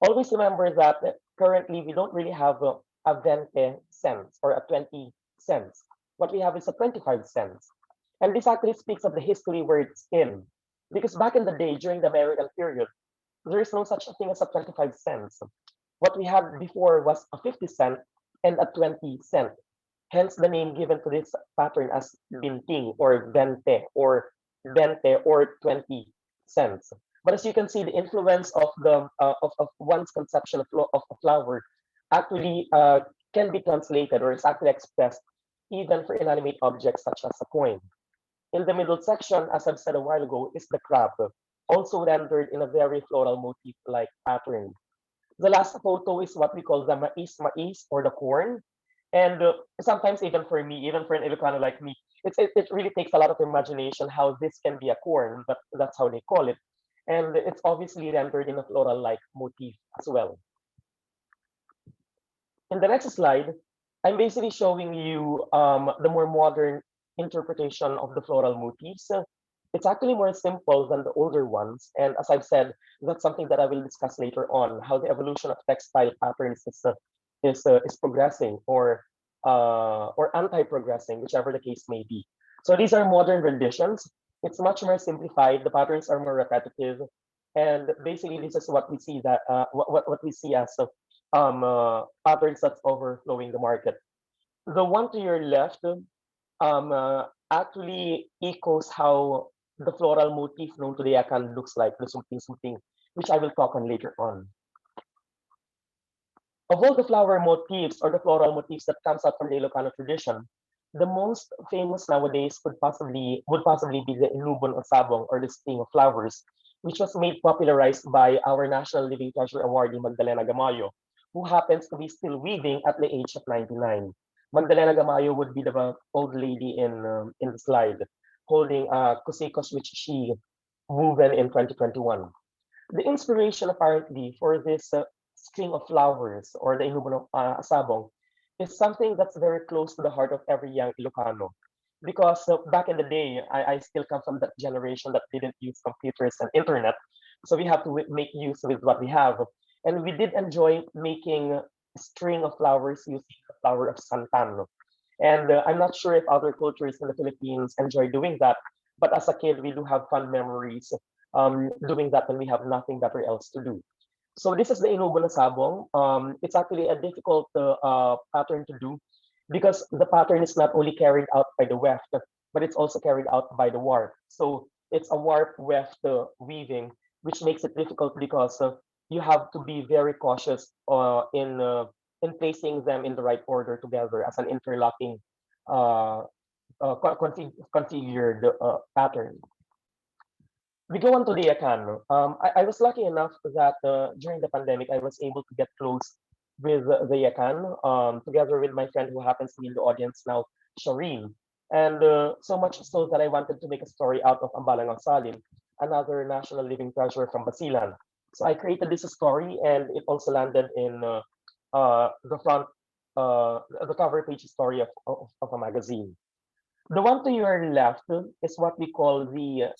Always remember that currently we don't really have a 20 cents or a 20 cents. What we have is a 25 cents. And this actually speaks of the history where it's in. Because back in the day, during the American period, there is no such a thing as a 25 cents. What we had before was a 50 cent and a 20 cent. Hence the name given to this pattern as binting or vente or 20 cents. But as you can see, the influence of of one's conception of a flower actually can be translated or is actually expressed even for inanimate objects such as a coin. In the middle section, as I've said a while ago, is the crab, also rendered in a very floral motif-like pattern. The last photo is what we call the mais or the corn. And sometimes even for me, even for an Ilocano like me, it really takes a lot of imagination how this can be a corn, but that's how they call it. And it's obviously rendered in a floral-like motif as well. In the next slide, I'm basically showing you the more modern interpretation of the floral motifs. It's actually more simple than the older ones. And as I've said, that's something that I will discuss later on, how the evolution of textile patterns is progressing or anti-progressing, whichever the case may be. So these are modern renditions. It's much more simplified. The patterns are more repetitive, and basically this is what we see that what we see as patterns that's overflowing the market. The one to your left actually echoes how the floral motif known to the Yakan looks like, the something, which I will talk on later on. Of all the flower motifs or the floral motifs that comes out from the Ilocano tradition, the most famous nowadays would possibly be the Inubon o Sabong or the String of Flowers, which was made popularized by our National Living Treasure awardee Magdalena Gamayo, who happens to be still weaving at the age of 99. Magdalena Gamayo would be the old lady in the slide, holding a kusikos which she woven in 2021. The inspiration apparently for this string of flowers or the Inubon of Asabong is something that's very close to the heart of every young Ilocano. Because back in the day, I still come from that generation that didn't use computers and internet. So we have to make use with what we have. And we did enjoy making a string of flowers using the flower of Santan. And I'm not sure if other cultures in the Philippines enjoy doing that. But as a kid, we do have fun memories doing that when we have nothing better else to do. So this is the Inubo na Sabong. It's actually a difficult pattern to do because the pattern is not only carried out by the weft, but it's also carried out by the warp. So it's a warp weft weaving, which makes it difficult because you have to be very cautious in placing them in the right order together as an interlocking configured pattern. We go on to the Akan. I was lucky enough that during the pandemic, I was able to get close with the Akan, together with my friend who happens to be in the audience now, Shireen. And so much so that I wanted to make a story out of Ambalang Salim, another national living treasure from Basilan. So I created this story, and it also landed in the front, the cover page story of a magazine. The one to your left is what we call the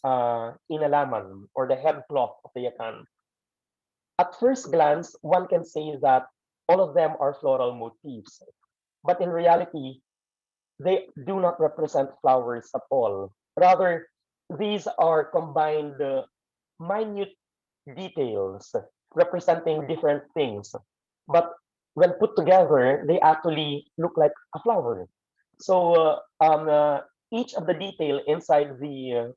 inalaman or the headcloth of the yakan. At first glance, one can say that all of them are floral motifs, but in reality, they do not represent flowers at all. Rather, these are combined minute details representing different things. But when put together, they actually look like a flower. So each of the detail inside the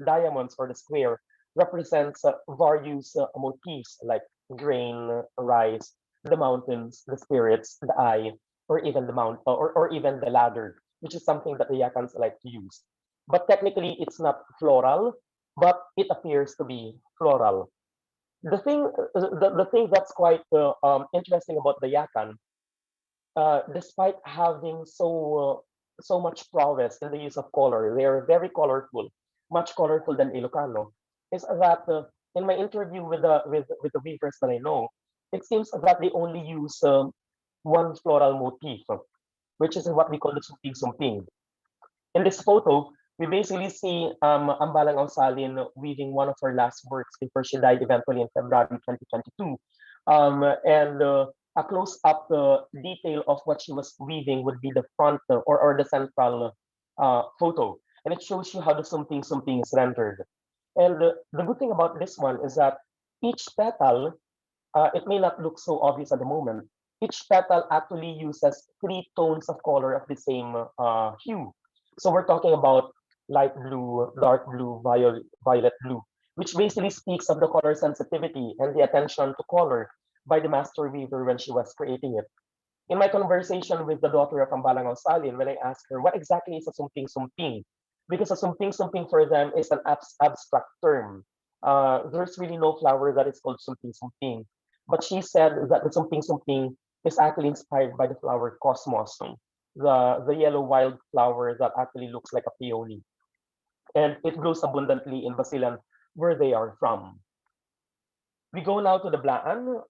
diamonds or the square represents various motifs like grain, rice, the mountains, the spirits, the eye, or even the or even the ladder, which is something that the Yakans like to use. But technically, it's not floral, but it appears to be floral. The thing that's quite interesting about the Yakan, despite having so much prowess in the use of color, they are very colorful, much colorful than Ilocano. Is that in my interview with the weavers that I know, it seems that they only use one floral motif, which is what we call the sumping sumping. In this photo, we basically see Ambalang Ausalin weaving one of her last works before she died eventually in February 2022. And a close-up detail of what she was weaving would be the front or the central photo. And it shows you how the something something is rendered. And the good thing about this one is that each petal, it may not look so obvious at the moment, each petal actually uses three tones of color of the same hue. So we're talking about light blue, dark blue, violet blue, which basically speaks of the color sensitivity and the attention to color by the master weaver when she was creating it. In my conversation with the daughter of Ambalangaw Salin, when I asked her what exactly is a sumping sumping, because a sumping sumping for them is an abstract term. There's really no flower that is called sumping sumping. But she said that the sumping sumping is actually inspired by the flower cosmos, the yellow wild flower that actually looks like a peony. And it grows abundantly in Basilan, where they are from. We go now to the Blaan.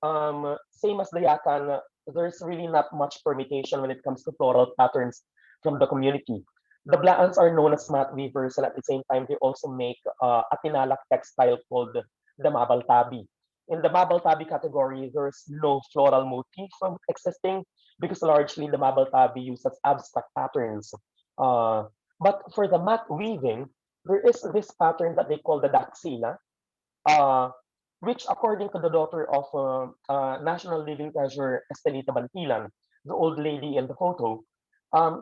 Same as the Yakan, there's really not much permutation when it comes to floral patterns from the community. The Blaans are known as mat weavers, and at the same time, they also make a tinalak textile called the Mabaltabi. In the Mabaltabi category, there's no floral motif existing because largely the Mabaltabi uses abstract patterns. Uh, but for the mat weaving, there is this pattern that they call the Daxila, uh, which, according to the daughter of National Living Treasure Estelita Bantilan, the old lady in the photo,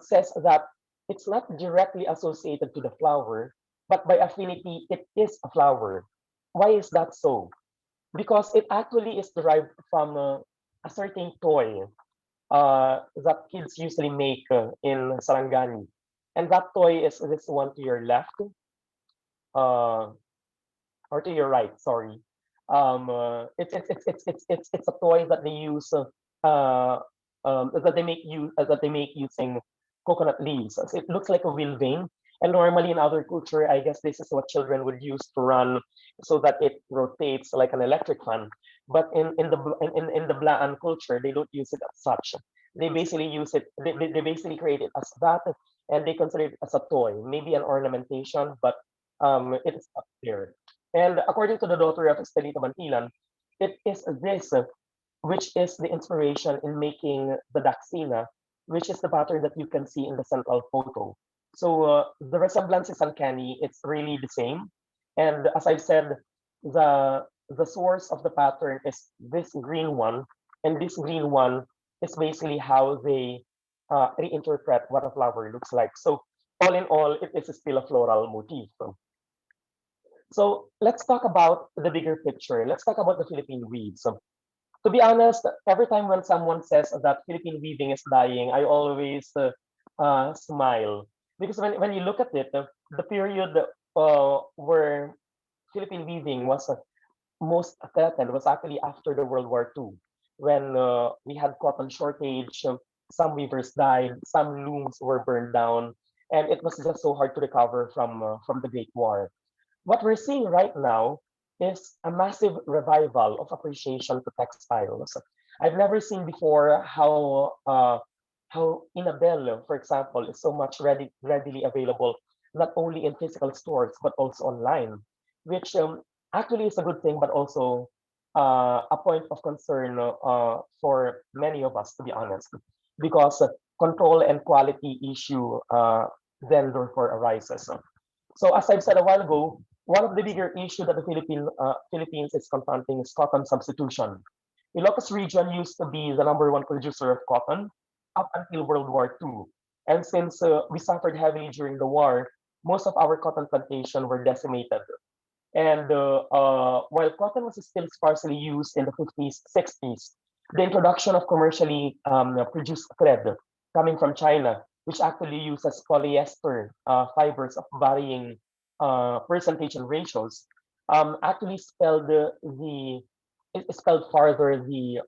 says that it's not directly associated to the flower, but by affinity, it is a flower. Why is that so? Because it actually is derived from a certain toy that kids usually make in Sarangani. And that toy is this one to your left, uh, or to your right, sorry. It's a toy that they use uh, that they make using coconut leaves. So it looks like a wheel vane, and normally in other culture, I guess this is what children would use to run, so that it rotates like an electric fan. But in the Blaan culture, they don't use it as such. They basically use it. They basically create it as that, and they consider it as a toy, maybe an ornamentation, but it's up there. And according to the daughter of Estelita Mantilan, it is this which is the inspiration in making the Daxina, which is the pattern that you can see in the central photo. So the resemblance is uncanny. It's really the same. And as I've said, the source of the pattern is this green one, and this green one is basically how they reinterpret what a flower looks like. So all in all, it is still a floral motif. So let's talk about the bigger picture. Let's talk about the Philippine weave. So to be honest, every time when someone says that Philippine weaving is dying, I always smile because when you look at it, the period where Philippine weaving was most threatened was actually after the World War II, when we had cotton shortage. Some weavers died, some looms were burned down, and it was just so hard to recover from the Great War. What we're seeing right now is a massive revival of appreciation to textiles. I've never seen before how Inabel, for example, is so much readily available, not only in physical stores, but also online, which actually is a good thing, but also a point of concern for many of us, to be honest, because control and quality issue then therefore arises. So as I've said a while ago, one of the bigger issues that the Philippines is confronting is cotton substitution. Ilocos region used to be the number 1 producer of cotton up until World War II. And since we suffered heavily during the war, most of our cotton plantation were decimated. And while cotton was still sparsely used in the 50s, 60s, the introduction of commercially produced thread coming from China, which actually uses polyester fibers of varying percentage and ratios, actually it spelled farther the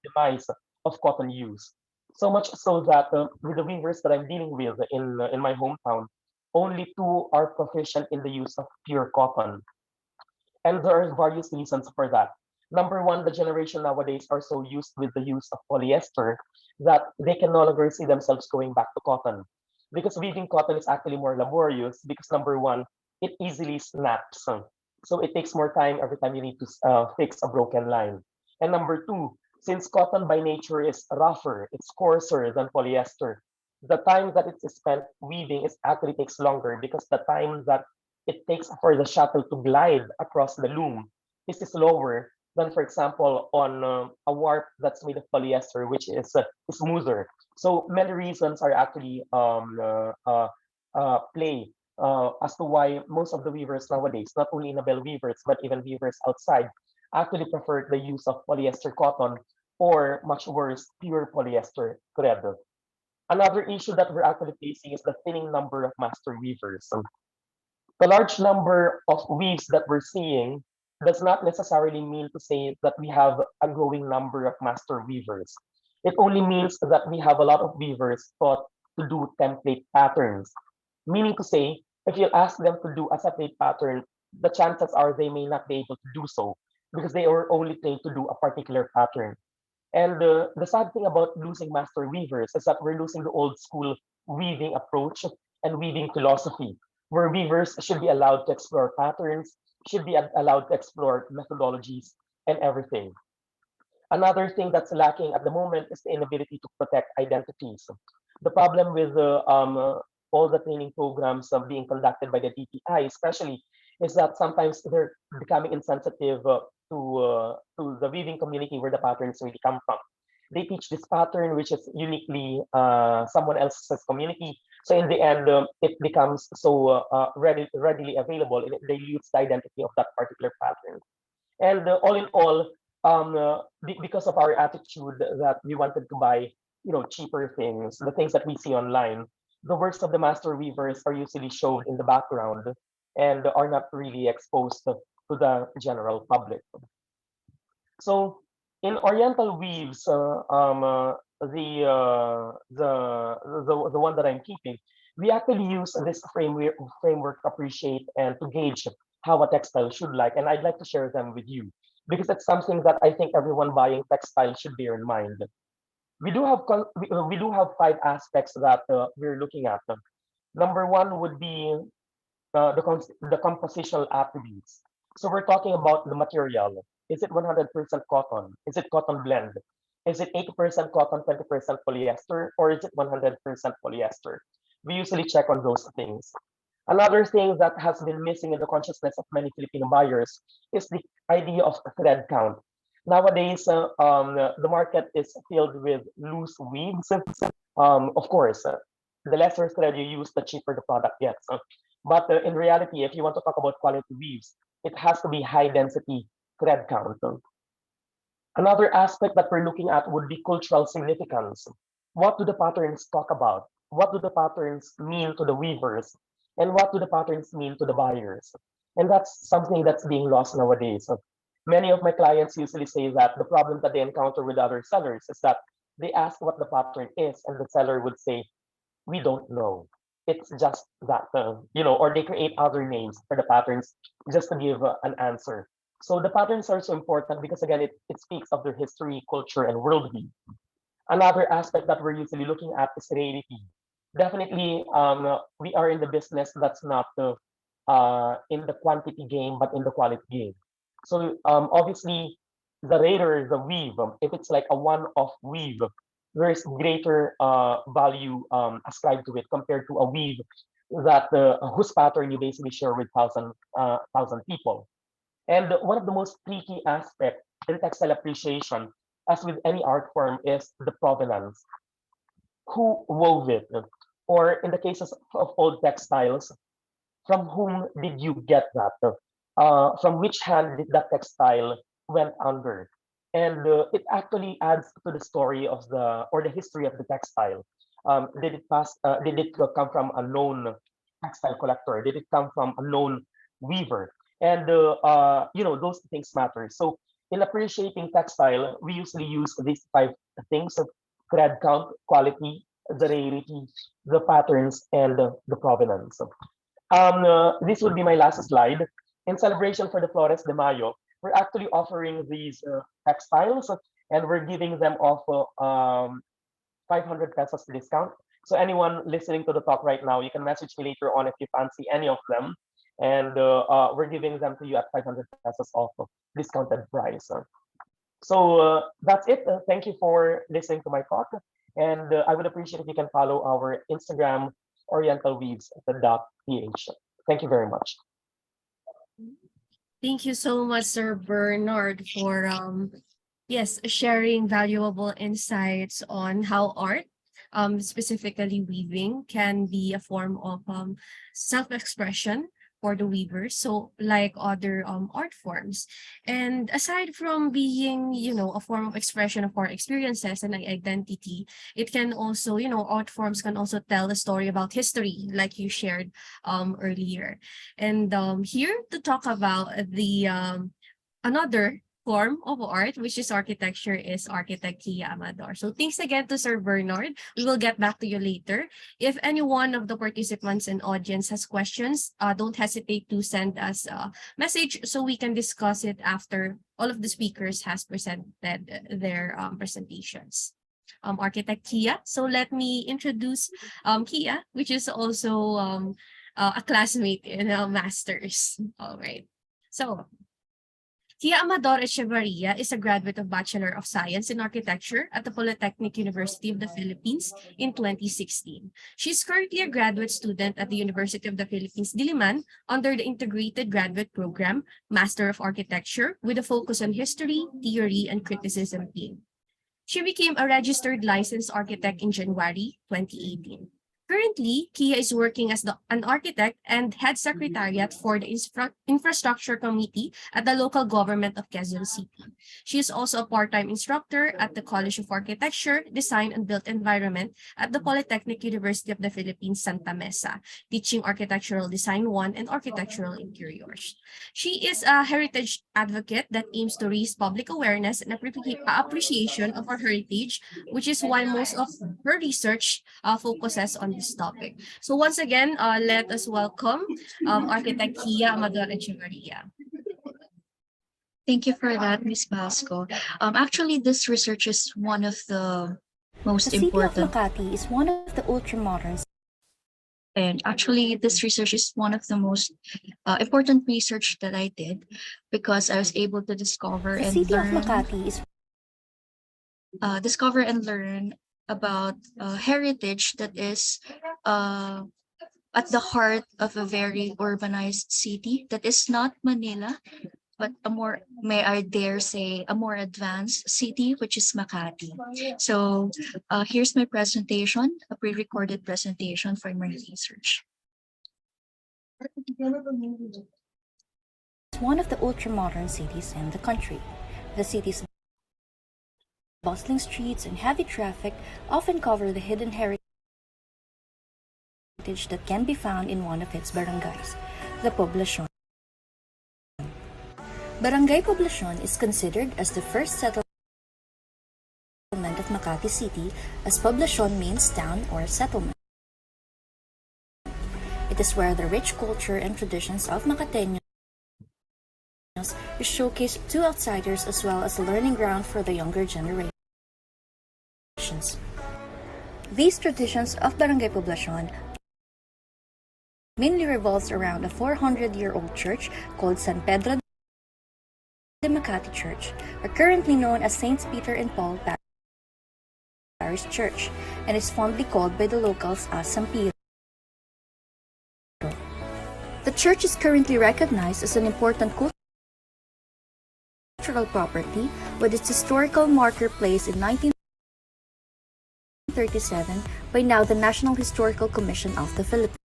demise of cotton use. So much so that with the weavers that I'm dealing with in my hometown, only 2 are proficient in the use of pure cotton. And there are various reasons for that. Number one, the generation nowadays are so used with the use of polyester that they can no longer see themselves going back to cotton. Because weaving cotton is actually more laborious because number one, it easily snaps. So it takes more time every time you need to fix a broken line. And number two, since cotton by nature is rougher, it's coarser than polyester, the time that it's spent weaving is actually takes longer because the time that it takes for the shuttle to glide across the loom is slower than, for example, on a warp that's made of polyester, which is smoother. So many reasons are actually play as to why most of the weavers nowadays, not only Inabel weavers, but even weavers outside, actually prefer the use of polyester cotton or much worse, pure polyester thread. Another issue that we're actually facing is the thinning number of master weavers. The large number of weaves that we're seeing does not necessarily mean to say that we have a growing number of master weavers. It only means that we have a lot of weavers taught to do template patterns. Meaning to say, if you ask them to do a template pattern, the chances are they may not be able to do so because they are only trained to do a particular pattern. And the sad thing about losing master weavers is that we're losing the old school weaving approach and weaving philosophy, where weavers should be allowed to explore patterns, should be allowed to explore methodologies and everything. Another thing that's lacking at the moment is the inability to protect identities. The problem with all the training programs being conducted by the DTI, especially, is that sometimes they're becoming insensitive to the weaving community where the patterns really come from. They teach this pattern, which is uniquely someone else's community. So in the end, it becomes so readily available, and they lose the identity of that particular pattern. And all in all, because of our attitude that we wanted to buy, cheaper things, the things that we see online, the works of the master weavers are usually shown in the background and are not really exposed to the general public. So in Oriental weaves, the one that I'm keeping, we actually use this framework to appreciate and to gauge how a textile should like, and I'd like to share them with you because it's something that I think everyone buying textile should bear in mind. We do have 5 aspects that we're looking at. Number one would be the compositional attributes. So we're talking about the material. Is it 100% cotton? Is it cotton blend? Is it 80% cotton, 20% polyester, or is it 100% polyester? We usually check on those things. Another thing that has been missing in the consciousness of many Filipino buyers is the idea of thread count. Nowadays, the market is filled with loose weaves. Of course, the lesser thread you use, the cheaper the product gets. But in reality, if you want to talk about quality weaves, it has to be high density thread count. Another aspect that we're looking at would be cultural significance. What do the patterns talk about? What do the patterns mean to the weavers? And what do the patterns mean to the buyers? And that's something that's being lost nowadays. Many of my clients usually say that the problem that they encounter with other sellers is that they ask what the pattern is, and the seller would say, we don't know. It's just that, or they create other names for the patterns just to give an answer. So the patterns are so important because again, it speaks of their history, culture, and worldview. Another aspect that we're usually looking at is rarity. Definitely, we are in the business that's not in the quantity game, but in the quality game. So obviously, the rarer the weave, if it's like a one-off weave, there's greater value ascribed to it compared to a weave that whose pattern you basically share with thousand people. And one of the most tricky aspects in textile appreciation, as with any art form, is the provenance. Who wove it? Or in the cases of old textiles, from whom did you get that? From which hand did that textile went under? And it actually adds to the story of the history of the textile. Did it pass? Did it come from a known textile collector? Did it come from a known weaver? And those things matter. So in appreciating textile, we usually use these five things: thread count, quality, the rarity, the patterns, and the provenance. This will be my last slide. In celebration for the Flores de Mayo, we're actually offering these textiles, and we're giving them off 500 pesos discount. So anyone listening to the talk right now, you can message me later on if you fancy any of them, and we're giving them to you at 500 pesos off of discounted price. So that's it. Thank you for listening to my talk, and I would appreciate if you can follow our Instagram, orientalweaves.ph. Thank you very much. Thank you so much, Sir Bernard, for sharing valuable insights on how art, specifically weaving, can be a form of self-expression for the weavers, so like other art forms. And aside from being, a form of expression of our experiences and identity, it can also, art forms can also tell a story about history, like you shared earlier. And here to talk about the another form of art, which is architecture, is architect Kiah Amador. So thanks again to Sir Bernard. We will get back to you later. If any one of the participants and audience has questions, don't hesitate to send us a message so we can discuss it after all of the speakers has presented their presentations. Architect Kiah. So let me introduce Kiah, which is also a classmate in our master's. All right. So Kiah Amador Echevarriah is a graduate of Bachelor of Science in Architecture at the Polytechnic University of the Philippines in 2016. She is currently a graduate student at the University of the Philippines, Diliman, under the Integrated Graduate Program, Master of Architecture, with a focus on History, Theory, and Criticism theme. She became a registered licensed architect in January 2018. Currently, Kiah is working as an architect and head secretariat for the Infrastructure Committee at the local government of Quezon City. She is also a part-time instructor at the College of Architecture, Design, and Built Environment at the Polytechnic University of the Philippines, Santa Mesa, teaching Architectural Design 1 and Architectural Interiors. She is a heritage advocate that aims to raise public awareness and appreciation of our heritage, which is why most of her research focuses on this topic. So once again, let us welcome architect Kiah Amador Echevarriah. Thank you for that, Ms. Basco. Actually, this research is one of the most The city of important. Makati is one of the ultra-modern And actually, this research is one of the most important research that I did because I was able to discover The and city of learn Makati is about heritage that is at the heart of a very urbanized city that is not Manila, but a more, may I dare say, a more advanced city, which is Makati. So here's my presentation, a pre-recorded presentation for my research. one of the ultra-modern cities in the country. The city's bustling streets and heavy traffic often cover the hidden heritage that can be found in one of its barangays, the Poblacion. Barangay Poblacion is considered as the first settlement of Makati City, as Poblacion means town or settlement. It is where the rich culture and traditions of Makateños is showcased to outsiders, as well as a learning ground for the younger generation. traditions. These traditions of Barangay Poblacion mainly revolves around a 400-year-old church called San Pedro de Makati Church, are currently known as Saints Peter and Paul Parish Church, and is fondly called by the locals as San Piro. The church is currently recognized as an important cultural property, with its historical marker placed in 1937 by now the National Historical Commission of the Philippines.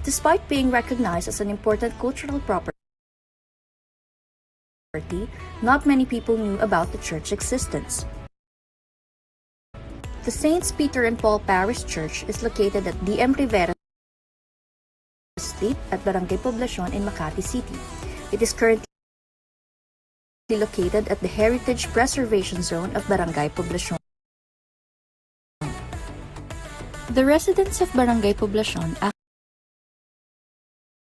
Despite being recognized as an important cultural property, not many people knew about the church's existence. The Saints Peter and Paul Parish Church is located at D.M. Rivera Street at Barangay Poblacion in Makati City. It is currently located at the Heritage Preservation Zone of Barangay Poblacion. The residents of Barangay Poblacion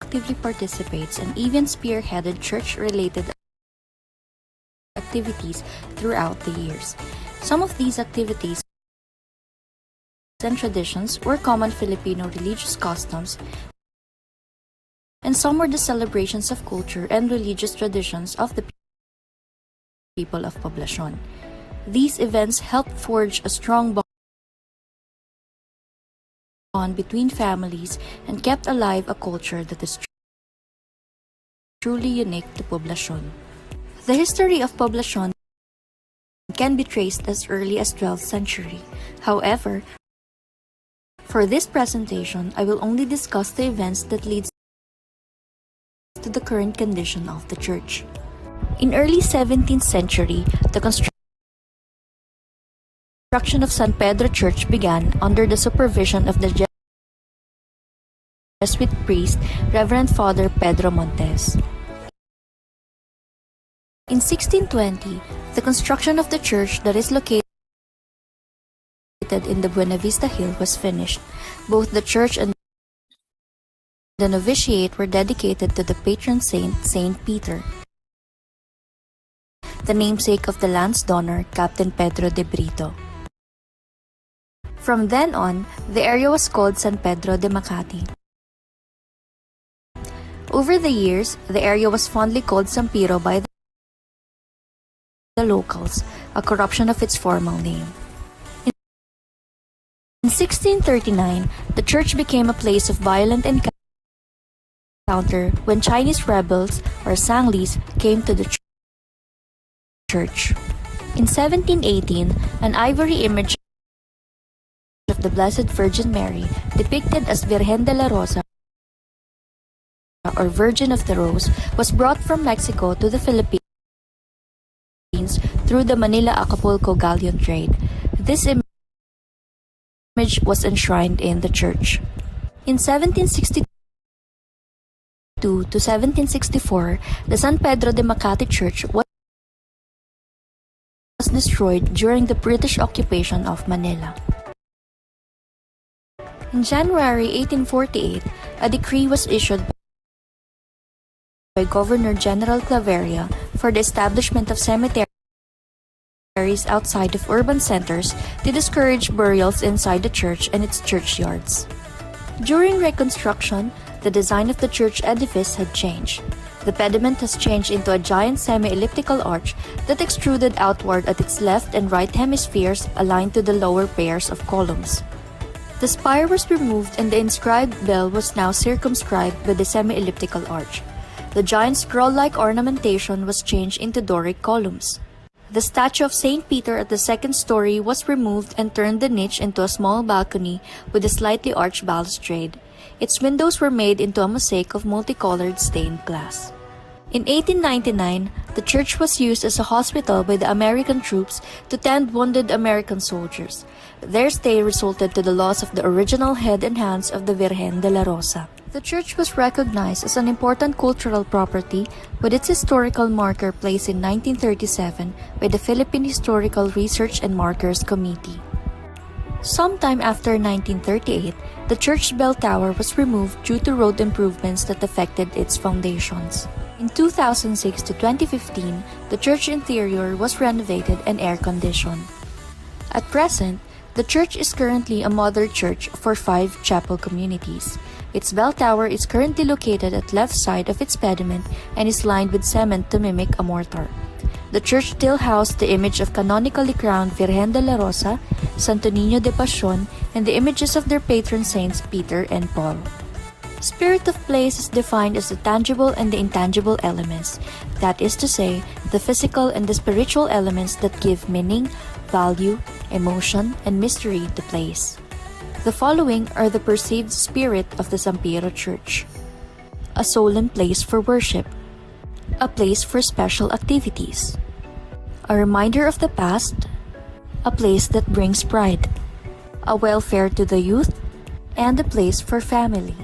actively participates and even spearheaded church-related activities throughout the years. Some of these activities and traditions were common Filipino religious customs, and some were the celebrations of culture and religious traditions of the people of Poblacion. These events helped forge a strong bond between families and kept alive a culture that is truly unique to Poblacion. The history of Poblacion can be traced as early as 12th century. However, for this presentation, I will only discuss the events that leads to the current condition of the church. In early 17th century, the construction of San Pedro Church began under the supervision of the Jesuit priest, Reverend Father Pedro Montes. In 1620, the construction of the church that is located in the Buena Vista Hill was finished. Both the church and the novitiate were dedicated to the patron saint, Saint Peter, the namesake of the land's donor, Captain Pedro de Brito. From then on, the area was called San Pedro de Makati. Over the years, the area was fondly called San Piro by the locals, a corruption of its formal name. In 1639, the church became a place of violent encounter when Chinese rebels, or Sanglis, came to the church. In 1718, an ivory image of the Blessed Virgin Mary, depicted as Virgen de la Rosa, or Virgin of the Rose, was brought from Mexico to the Philippines through the Manila-Acapulco galleon trade. This image was enshrined in the church. In 1762 to 1764, the San Pedro de Makati Church was destroyed during the British occupation of Manila. In January 1848, a decree was issued by Governor General Claveria for the establishment of cemeteries outside of urban centers to discourage burials inside the church and its churchyards. During reconstruction, the design of the church edifice had changed. The pediment has changed into a giant semi-elliptical arch that extruded outward at its left and right hemispheres aligned to the lower pairs of columns. The spire was removed and the inscribed bell was now circumscribed by the semi-elliptical arch. The giant scroll-like ornamentation was changed into Doric columns. The statue of Saint Peter at the second story was removed and turned the niche into a small balcony with a slightly arched balustrade. Its windows were made into a mosaic of multicolored stained glass. In 1899, the church was used as a hospital by the American troops to tend wounded American soldiers. Their stay resulted to the loss of the original head and hands of the Virgen de la Rosa. The church was recognized as an important cultural property with its historical marker placed in 1937 by the Philippine Historical Research and Markers Committee. Sometime after 1938, the church bell tower was removed due to road improvements that affected its foundations. In 2006 to 2015, the church interior was renovated and air-conditioned. At present, the church is currently a mother church for 5 chapel communities. Its bell tower is currently located at left side of its pediment and is lined with cement to mimic a mortar. The church still housed the image of canonically crowned Virgen de la Rosa, Santo Niño de Pasión, and the images of their patron saints Peter and Paul. Spirit of place is defined as the tangible and the intangible elements, that is to say, the physical and the spiritual elements that give meaning, value, emotion, and mystery to place. The following are the perceived spirit of the San Pedro Church. A solemn place for worship. A place for special activities. A reminder of the past. A place that brings pride. A welfare to the youth. And a place for family.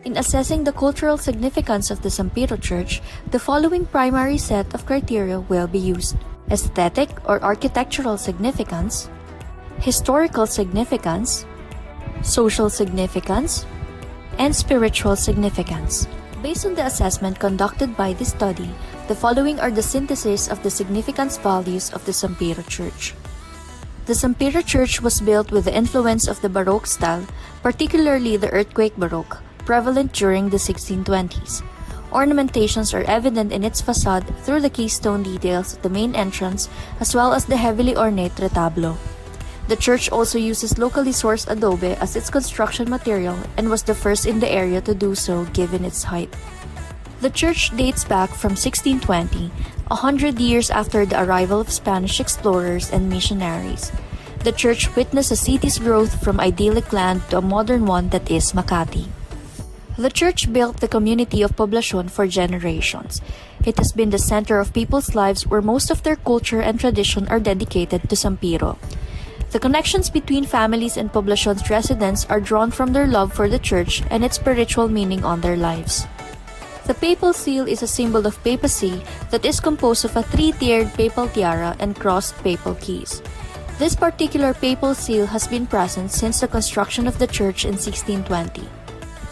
In assessing the cultural significance of the San Pedro Church, the following primary set of criteria will be used. Aesthetic or architectural significance, historical significance, social significance, and spiritual significance. Based on the assessment conducted by this study, the following are the synthesis of the significance values of the San Pedro Church. The San Pedro Church was built with the influence of the Baroque style, particularly the earthquake Baroque, prevalent during the 1620s. Ornamentations are evident in its facade through the keystone details of the main entrance as well as the heavily ornate retablo. The church also uses locally sourced adobe as its construction material and was the first in the area to do so given its height. The church dates back from 1620, 100 years after the arrival of Spanish explorers and missionaries. The church witnessed a city's growth from idyllic land to a modern one that is Makati. The church built the community of Poblacion for generations. It has been the center of people's lives where most of their culture and tradition are dedicated to San Pedro. The connections between families and Poblacion's residents are drawn from their love for the church and its spiritual meaning on their lives. The papal seal is a symbol of papacy that is composed of a 3-tiered papal tiara and crossed papal keys. This particular papal seal has been present since the construction of the church in 1620.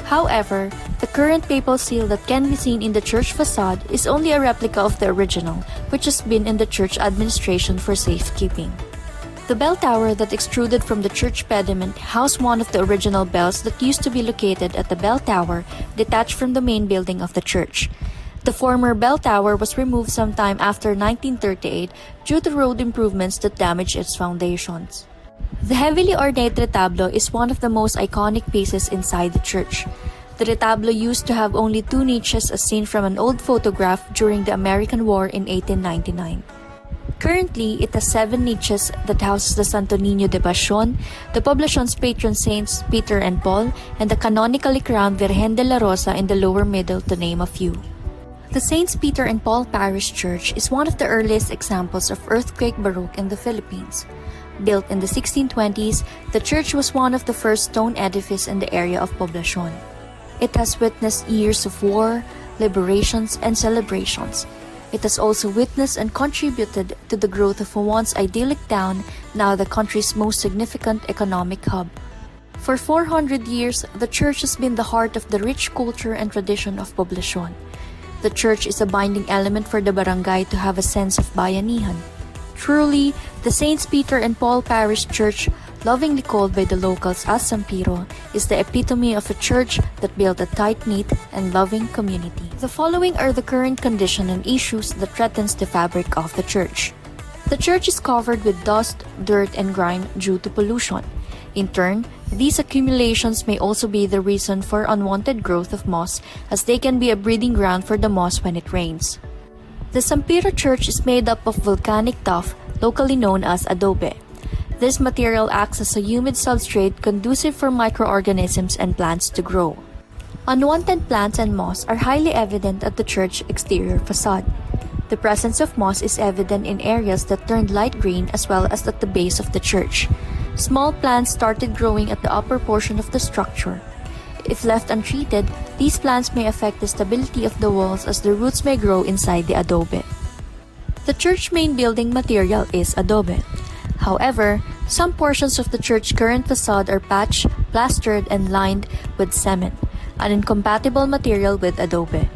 However, the current papal seal that can be seen in the church facade is only a replica of the original, which has been in the church administration for safekeeping. The bell tower that extruded from the church pediment housed one of the original bells that used to be located at the bell tower detached from the main building of the church. The former bell tower was removed sometime after 1938 due to road improvements that damaged its foundations. The heavily ornate retablo is one of the most iconic pieces inside the church. The retablo used to have only 2 niches as seen from an old photograph during the American War in 1899. Currently, it has 7 niches that houses the Santo Niño de Pasión, the Poblacion's patron saints Peter and Paul, and the canonically crowned Virgen de la Rosa in the lower middle to name a few. The Saints Peter and Paul Parish Church is one of the earliest examples of earthquake Baroque in the Philippines. Built in the 1620s, the church was one of the first stone edifices in the area of Poblacion. It has witnessed years of war, liberations, and celebrations. It has also witnessed and contributed to the growth of a once idyllic town, now the country's most significant economic hub. For 400 years, the church has been the heart of the rich culture and tradition of Poblacion. The church is a binding element for the barangay to have a sense of bayanihan. Truly, the Saints Peter and Paul Parish Church, lovingly called by the locals as San Pedro, is the epitome of a church that built a tight-knit and loving community. The following are the current condition and issues that threatens the fabric of the church. The church is covered with dust, dirt, and grime due to pollution. In turn, these accumulations may also be the reason for unwanted growth of moss, as they can be a breeding ground for the moss when it rains. The San Pedro Church is made up of volcanic tuff, locally known as adobe. This material acts as a humid substrate conducive for microorganisms and plants to grow. Unwanted plants and moss are highly evident at the church exterior facade. The presence of moss is evident in areas that turned light green as well as at the base of the church. Small plants started growing at the upper portion of the structure. If left untreated, these plants may affect the stability of the walls as the roots may grow inside the adobe. The church main building material is adobe. However, some portions of the church's current facade are patched, plastered, and lined with cement, an incompatible material with adobe.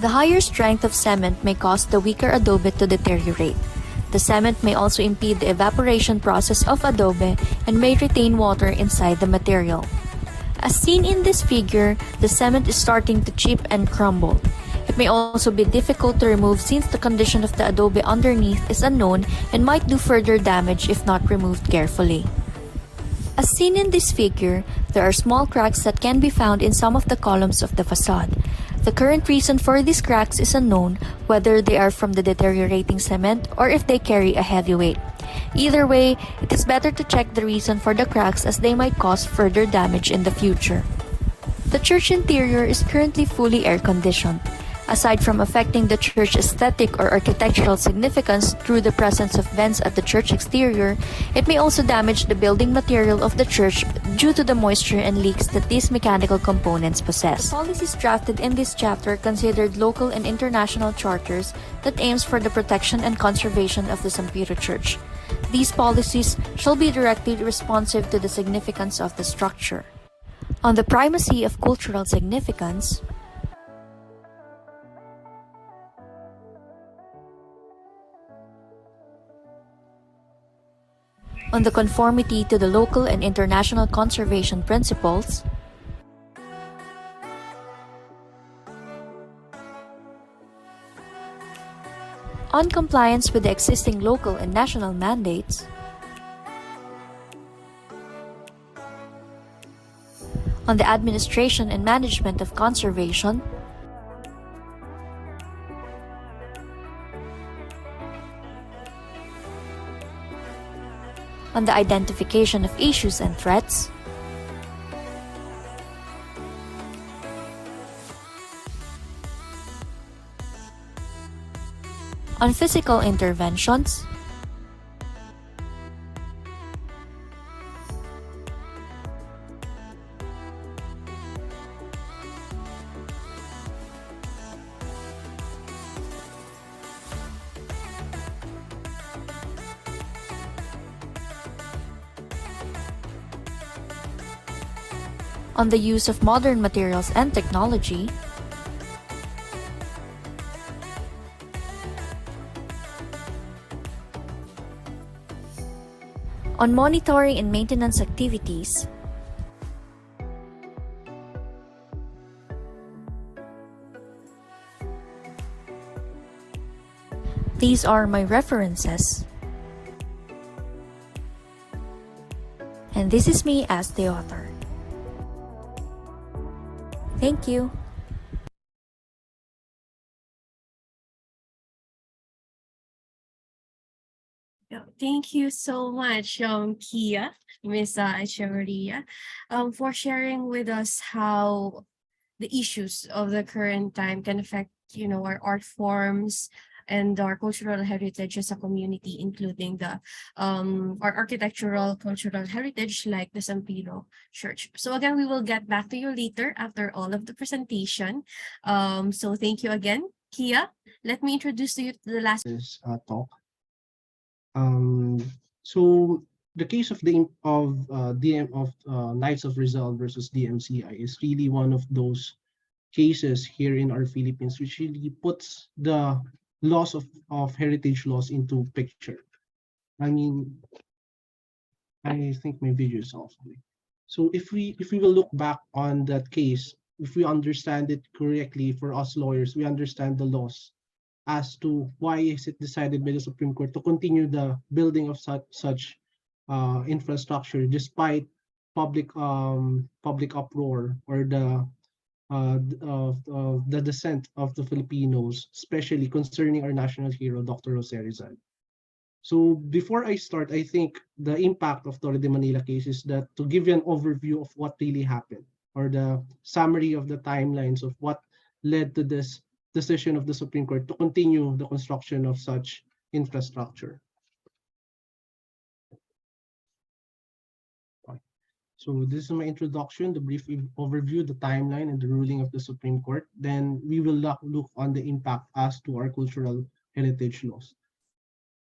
The higher strength of cement may cause the weaker adobe to deteriorate. The cement may also impede the evaporation process of adobe and may retain water inside the material. As seen in this figure, the cement is starting to chip and crumble. It may also be difficult to remove since the condition of the adobe underneath is unknown and might do further damage if not removed carefully. As seen in this figure, there are small cracks that can be found in some of the columns of the facade. The current reason for these cracks is unknown, whether they are from the deteriorating cement or if they carry a heavy weight. Either way, it is better to check the reason for the cracks as they might cause further damage in the future. The church interior is currently fully air-conditioned. Aside from affecting the church aesthetic or architectural significance through the presence of vents at the church exterior, it may also damage the building material of the church due to the moisture and leaks that these mechanical components possess. The policies drafted in this chapter considered local and international charters that aims for the protection and conservation of the San Pedro Church. These policies shall be directly responsive to the significance of the structure. On the primacy of cultural significance, on the conformity to the local and international conservation principles, on compliance with the existing local and national mandates, on the administration and management of conservation, on the identification of issues and threats, on physical interventions, on the use of modern materials and technology, on monitoring and maintenance activities, these are my references, and this is me as the author. Thank you. Yeah, thank you so much, Kiah, Miss Echevarriah, for sharing with us how the issues of the current time can affect, our art forms and our cultural heritage as a community, including the our architectural cultural heritage like the San Pedro Church. So again, we will get back to you later after all of the presentation. So thank you again, Kiah. Let me introduce you to the last talk. So the case of Knights of Rizal versus DMCI is really one of those cases here in our Philippines, which really puts the loss of heritage laws into picture. I mean, I think my video is off. So if we will look back on that case, if we understand it correctly, for us lawyers, we understand the laws as to why is it decided by the Supreme Court to continue the building of such infrastructure despite public uproar or the dissent of the Filipinos, especially concerning our national hero, Dr. Jose Rizal. So before I start, I think the impact of Flores de Manila case is that to give you an overview of what really happened, or the summary of the timelines of what led to this decision of the Supreme Court to continue the construction of such infrastructure. So this is my introduction, the brief overview, the timeline, and the ruling of the Supreme Court. Then we will look on the impact as to our cultural heritage laws.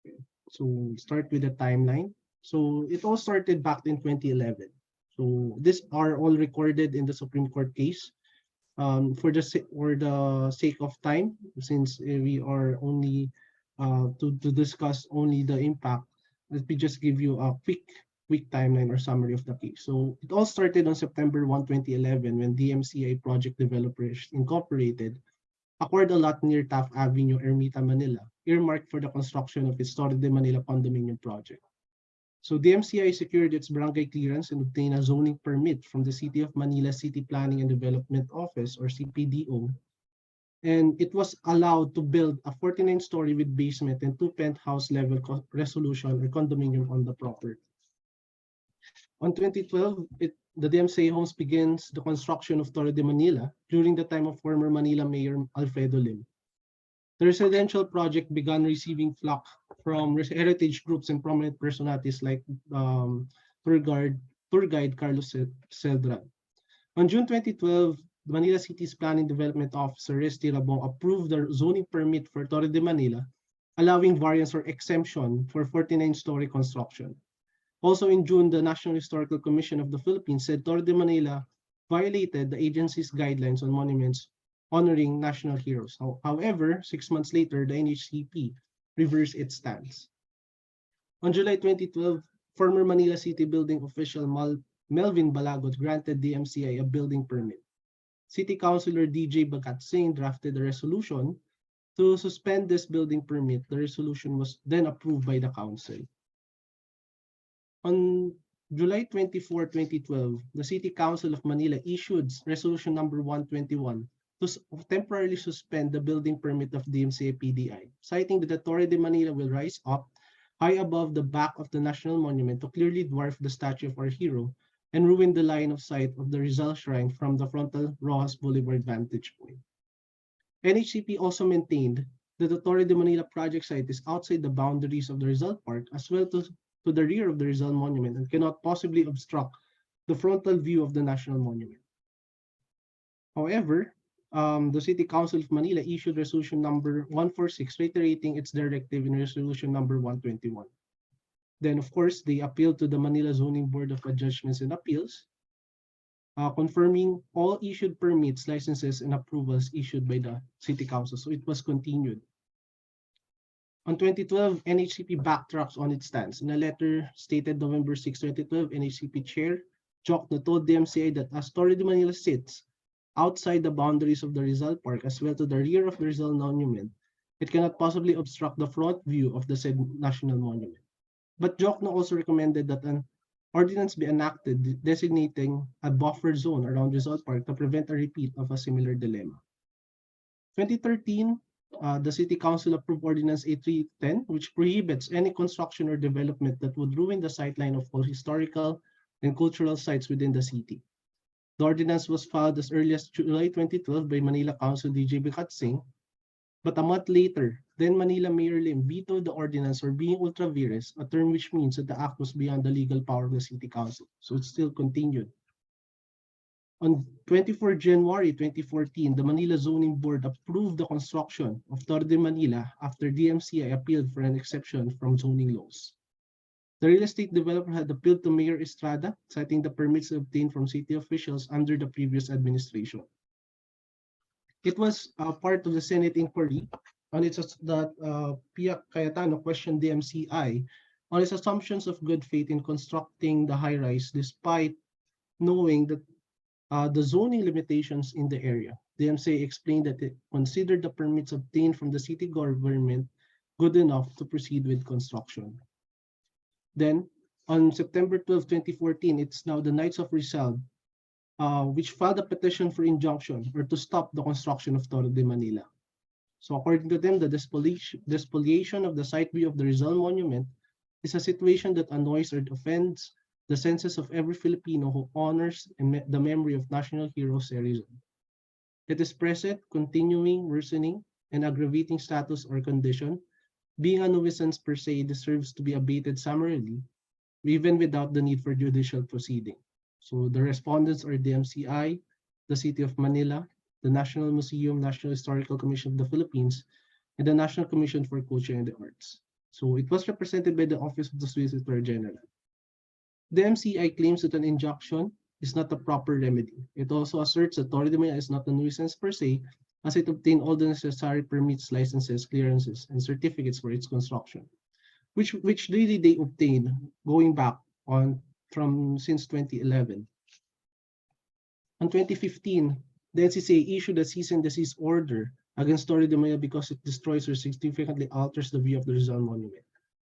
Okay. So we start with the timeline. So it all started back in 2011. So these are all recorded in the Supreme Court case. For the sake of time, since we are only to discuss only the impact, let me just give you a quick timeline or summary of the case. So it all started on September 1, 2011, when DMCI Project Developers Incorporated acquired a lot near Taft Avenue, Ermita, Manila, earmarked for the construction of its Flores de Mayo condominium project. So DMCI secured its barangay clearance and obtained a zoning permit from the City of Manila City Planning and Development Office, or CPDO, and it was allowed to build a 49-story with basement and 2 penthouse level resolution or condominium on the property. On 2012, the DMCI Homes begins the construction of Torre de Manila during the time of former Manila Mayor Alfredo Lim. The residential project began receiving flack from heritage groups and prominent personalities like tour guide Carlos Celdran. On June 2012, the Manila City's Planning Development Officer, Resti Rabong, approved the zoning permit for Torre de Manila, allowing variance or exemption for 49-story construction. Also in June, the National Historical Commission of the Philippines said Torre de Manila violated the agency's guidelines on monuments honoring national heroes. However, 6 months later, the NHCP reversed its stance. On July 2012, former Manila City building official Melvin Balagot granted DMCI a building permit. City Councilor DJ Bagat Singh drafted a resolution to suspend this building permit. The resolution was then approved by the council. On July 24, 2012, the City Council of Manila issued Resolution Number 121 to temporarily suspend the building permit of DMCI PDI, citing that the Torre de Manila will rise up high above the back of the national monument to clearly dwarf the statue of our hero and ruin the line of sight of the Rizal Shrine from the frontal Rojas Boulevard vantage point. NHCP also maintained that the Torre de Manila project site is outside the boundaries of the Rizal Park as well to the rear of the Rizal Monument and cannot possibly obstruct the frontal view of the national monument. However, the City Council of Manila issued Resolution Number 146, reiterating its directive in Resolution Number 121. Then, of course, they appealed to the Manila Zoning Board of Adjustments and Appeals, confirming all issued permits, licenses, and approvals issued by the City Council. So it was continued. On 2012, NHCP backtracks on its stance. In a letter stated November 6, 2012, NHCP Chair Jokno told DMCI that as Torre de Manila sits outside the boundaries of the Rizal Park as well to the rear of the Rizal Monument, it cannot possibly obstruct the front view of the said national monument. But Jokno also recommended that an ordinance be enacted designating a buffer zone around Rizal Park to prevent a repeat of a similar dilemma. 2013, the City Council approved Ordinance 8310, which prohibits any construction or development that would ruin the sightline of all historical and cultural sites within the city. The ordinance was filed as early as July 2012 by Manila Council DJ Bagat Singh, but a month later, then Manila Mayor Lim vetoed the ordinance for being ultra vires, a term which means that the act was beyond the legal power of the City Council. So it still continued. On 24 January 2014, the Manila Zoning Board approved the construction of Torre de Manila after DMCI appealed for an exception from zoning laws. The real estate developer had appealed to Mayor Estrada, citing the permits obtained from city officials under the previous administration. It was part of the Senate inquiry on its that Pia Cayetano questioned DMCI on its assumptions of good faith in constructing the high-rise despite knowing that the zoning limitations in the area. The DMCI explained that it considered the permits obtained from the city government good enough to proceed with construction. Then, on September 12, 2014, it's now the Knights of Rizal, which filed a petition for injunction or to stop the construction of Torre de Manila. So according to them, the despoliation of the site view of the Rizal Monument is a situation that annoys or offends the senses of every Filipino who honors the memory of national hero Rizal. It is present, continuing, worsening, and aggravating status or condition. Being a nuisance per se deserves to be abated summarily, even without the need for judicial proceeding. So the respondents are DMCI, the City of Manila, the National Museum, National Historical Commission of the Philippines, and the National Commission for Culture and the Arts. So it was represented by the Office of the Solicitor General. The MCI claims that an injunction is not a proper remedy. It also asserts that Torre de Mayo is not a nuisance per se, as it obtained all the necessary permits, licenses, clearances, and certificates for its construction, which really they obtained going back on from since 2011. In 2015, the NCCA issued a cease and desist order against Torre de Mayo because it destroys or significantly alters the view of the Rizal Monument.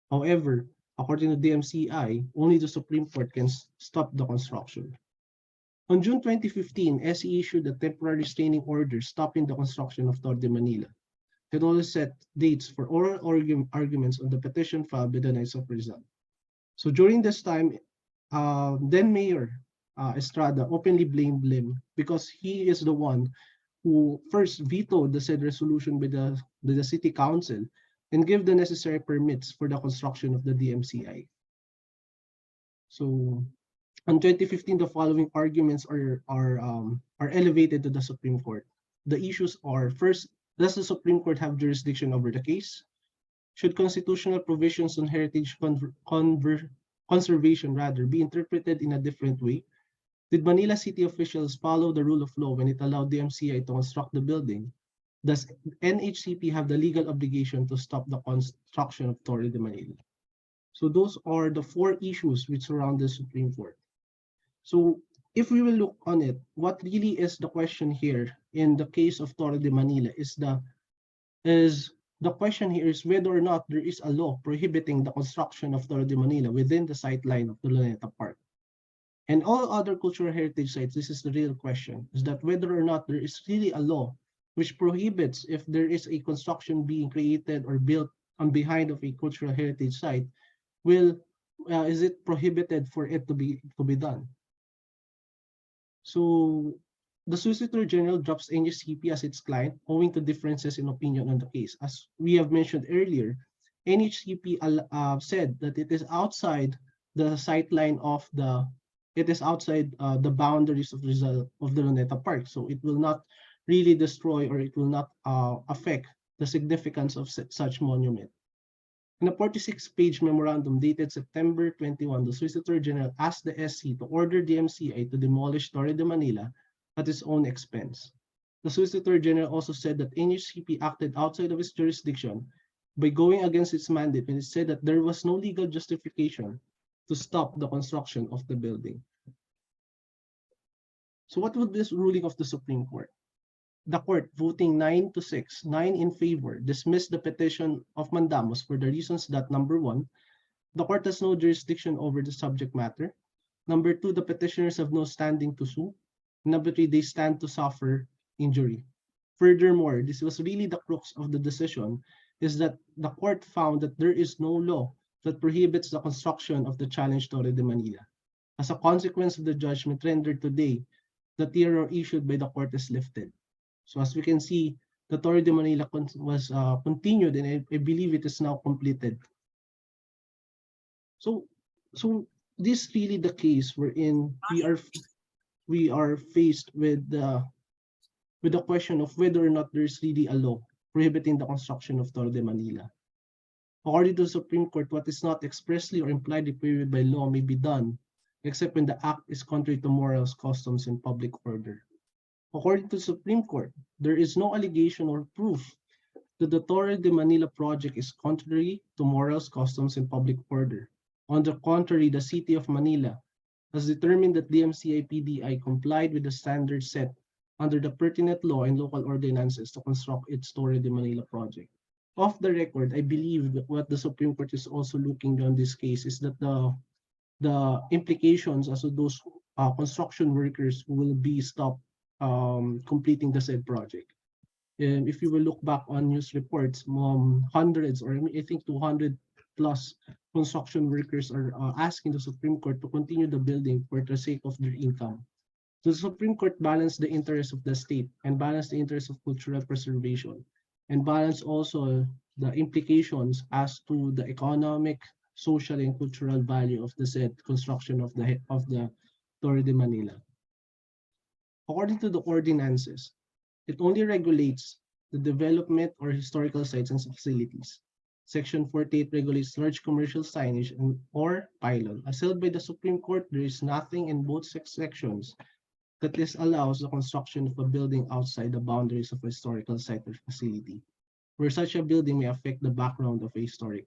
However, according to the MCI, only the Supreme Court can stop the construction. On June 2015, SE issued a temporary restraining order stopping the construction of Torre de Manila. It also set dates for oral arguments on the petition filed by the Knights of Rizal. So during this time, then Mayor Estrada openly blamed Lim because he is the one who first vetoed the said resolution by the City Council and give the necessary permits for the construction of the DMCI. So in 2015, the following arguments are elevated to the Supreme Court. The issues are: first, does the Supreme Court have jurisdiction over the case? Should constitutional provisions on heritage conservation be interpreted in a different way? Did Manila City officials follow the rule of law when it allowed the MCI to construct the building? Does NHCP have the legal obligation to stop the construction of Torre de Manila? So those are the four issues which surround the Supreme Court. So if we will look on it, what really is the question here in the case of Torre de Manila is the question here is whether or not there is a law prohibiting the construction of Torre de Manila within the sightline of the Luneta Park. And all other cultural heritage sites, this is the real question, is that whether or not there is really a law which prohibits if there is a construction being created or built on behind of a cultural heritage site, is it prohibited for it to be done? So the Solicitor General drops NHCP as its client owing to differences in opinion on the case. As we have mentioned earlier, NHCP said that it is outside the sightline of the boundaries of the Luneta Park. So it will not really destroy or it will not affect the significance of such monument. In a 46-page memorandum dated September 21, the Solicitor General asked the SC to order the MCI to demolish Torre de Manila at its own expense. The Solicitor General also said that NHCP acted outside of its jurisdiction by going against its mandate when it said that there was no legal justification to stop the construction of the building. So what would this ruling of the Supreme Court? The court, voting 9-6, 9 in favor, dismissed the petition of mandamus for the reasons that: number one, the court has no jurisdiction over the subject matter; number two, the petitioners have no standing to sue; number three, they stand to suffer injury. Furthermore, this was really the crux of the decision, is that the court found that there is no law that prohibits the construction of the challenged Torre de Manila. As a consequence of the judgment rendered today, the TRO issued by the court is lifted. So as we can see, the Torre de Manila was continued, and I believe it is now completed. So this is really the case wherein we are faced with the question of whether or not there is really a law prohibiting the construction of Torre de Manila. According to the Supreme Court, what is not expressly or impliedly prohibited by law may be done, except when the act is contrary to morals, customs, and public order. According to the Supreme Court, there is no allegation or proof that the Torre de Manila project is contrary to morals, customs, and public order. On the contrary, the City of Manila has determined that DMCI PDI complied with the standards set under the pertinent law and local ordinances to construct its Torre de Manila project. Off the record, I believe that what the Supreme Court is also looking on this case is that the implications as to those construction workers who will be stopped completing the said project. And if you will look back on news reports, hundreds, or I think 200 plus construction workers are asking the Supreme Court to continue the building for the sake of their income. So the Supreme Court balanced the interests of the state and balanced the interests of cultural preservation, and balanced also the implications as to the economic, social, and cultural value of the said construction of the Torre de Manila. According to the ordinances, it only regulates the development or historical sites and facilities. Section 48 regulates large commercial signage or pylon. As held by the Supreme Court, there is nothing in both sections that this allows the construction of a building outside the boundaries of a historical site or facility, where such a building may affect the background of a historic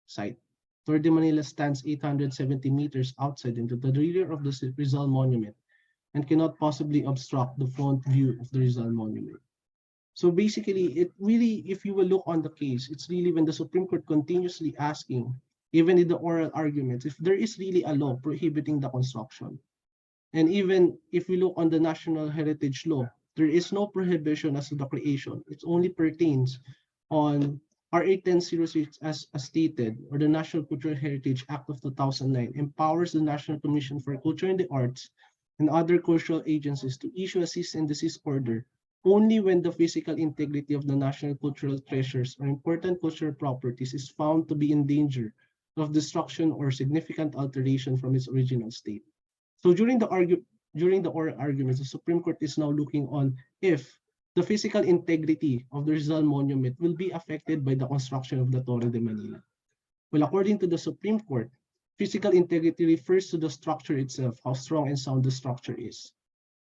site. Flores de Manila stands 870 meters outside into the rear of the Rizal Monument and cannot possibly obstruct the front view of the Rizal Monument. So basically, it really, if you will look on the case, it's really when the Supreme Court continuously asking, even in the oral arguments, if there is really a law prohibiting the construction. And even if we look on the National Heritage Law, there is no prohibition as to the creation. It only pertains on RA 1006 as stated, or the National Cultural Heritage Act of 2009, empowers the National Commission for Culture and the Arts and other cultural agencies to issue a cease and desist order only when the physical integrity of the national cultural treasures or important cultural properties is found to be in danger of destruction or significant alteration from its original state. So during the oral arguments, the Supreme Court is now looking on if the physical integrity of the Rizal Monument will be affected by the construction of the Torre de Manila. Well, according to the Supreme Court, physical integrity refers to the structure itself, how strong and sound the structure is.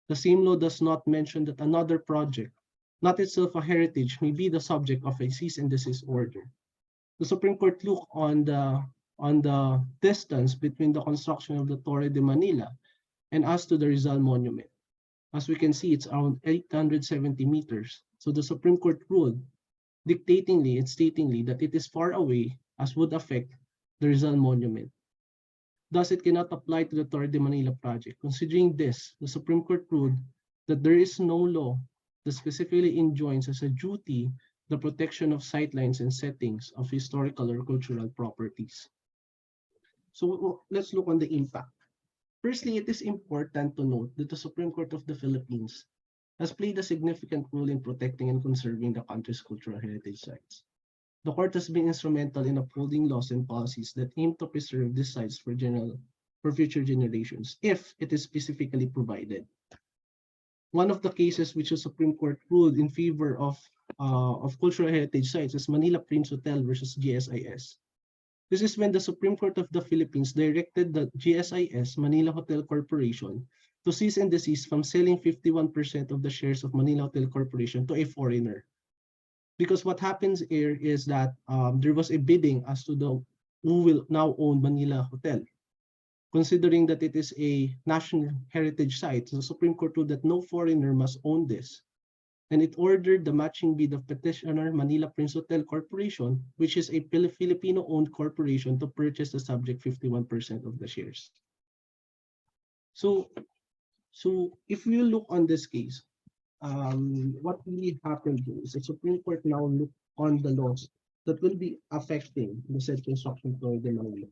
The same law does not mention that another project, not itself a heritage, may be the subject of a cease and desist order. The Supreme Court looked on the distance between the construction of the Torre de Manila and as to the Rizal Monument. As we can see, it's around 870 meters. So the Supreme Court ruled dictatingly and statingly that it is far away as would affect the Rizal Monument. Thus, it cannot apply to the Torre de Manila project. Considering this, the Supreme Court ruled that there is no law that specifically enjoins as a duty the protection of sightlines and settings of historical or cultural properties. So let's look on the impact. Firstly, it is important to note that the Supreme Court of the Philippines has played a significant role in protecting and conserving the country's cultural heritage sites. The court has been instrumental in upholding laws and policies that aim to preserve these sites for future generations, if it is specifically provided. One of the cases which the Supreme Court ruled in favor of cultural heritage sites is Manila Prince Hotel versus GSIS. This is when the Supreme Court of the Philippines directed the GSIS, Manila Hotel Corporation, to cease and desist from selling 51% of the shares of Manila Hotel Corporation to a foreigner. Because what happens here is that there was a bidding as to who will now own Manila Hotel. Considering that it is a national heritage site, the Supreme Court ruled that no foreigner must own this. And it ordered the matching bid of petitioner Manila Prince Hotel Corporation, which is a Filipino-owned corporation, to purchase the subject 51% of the shares. So if you look on this case, what really happened is the Supreme Court now look on the laws that will be affecting the said construction of the Manila.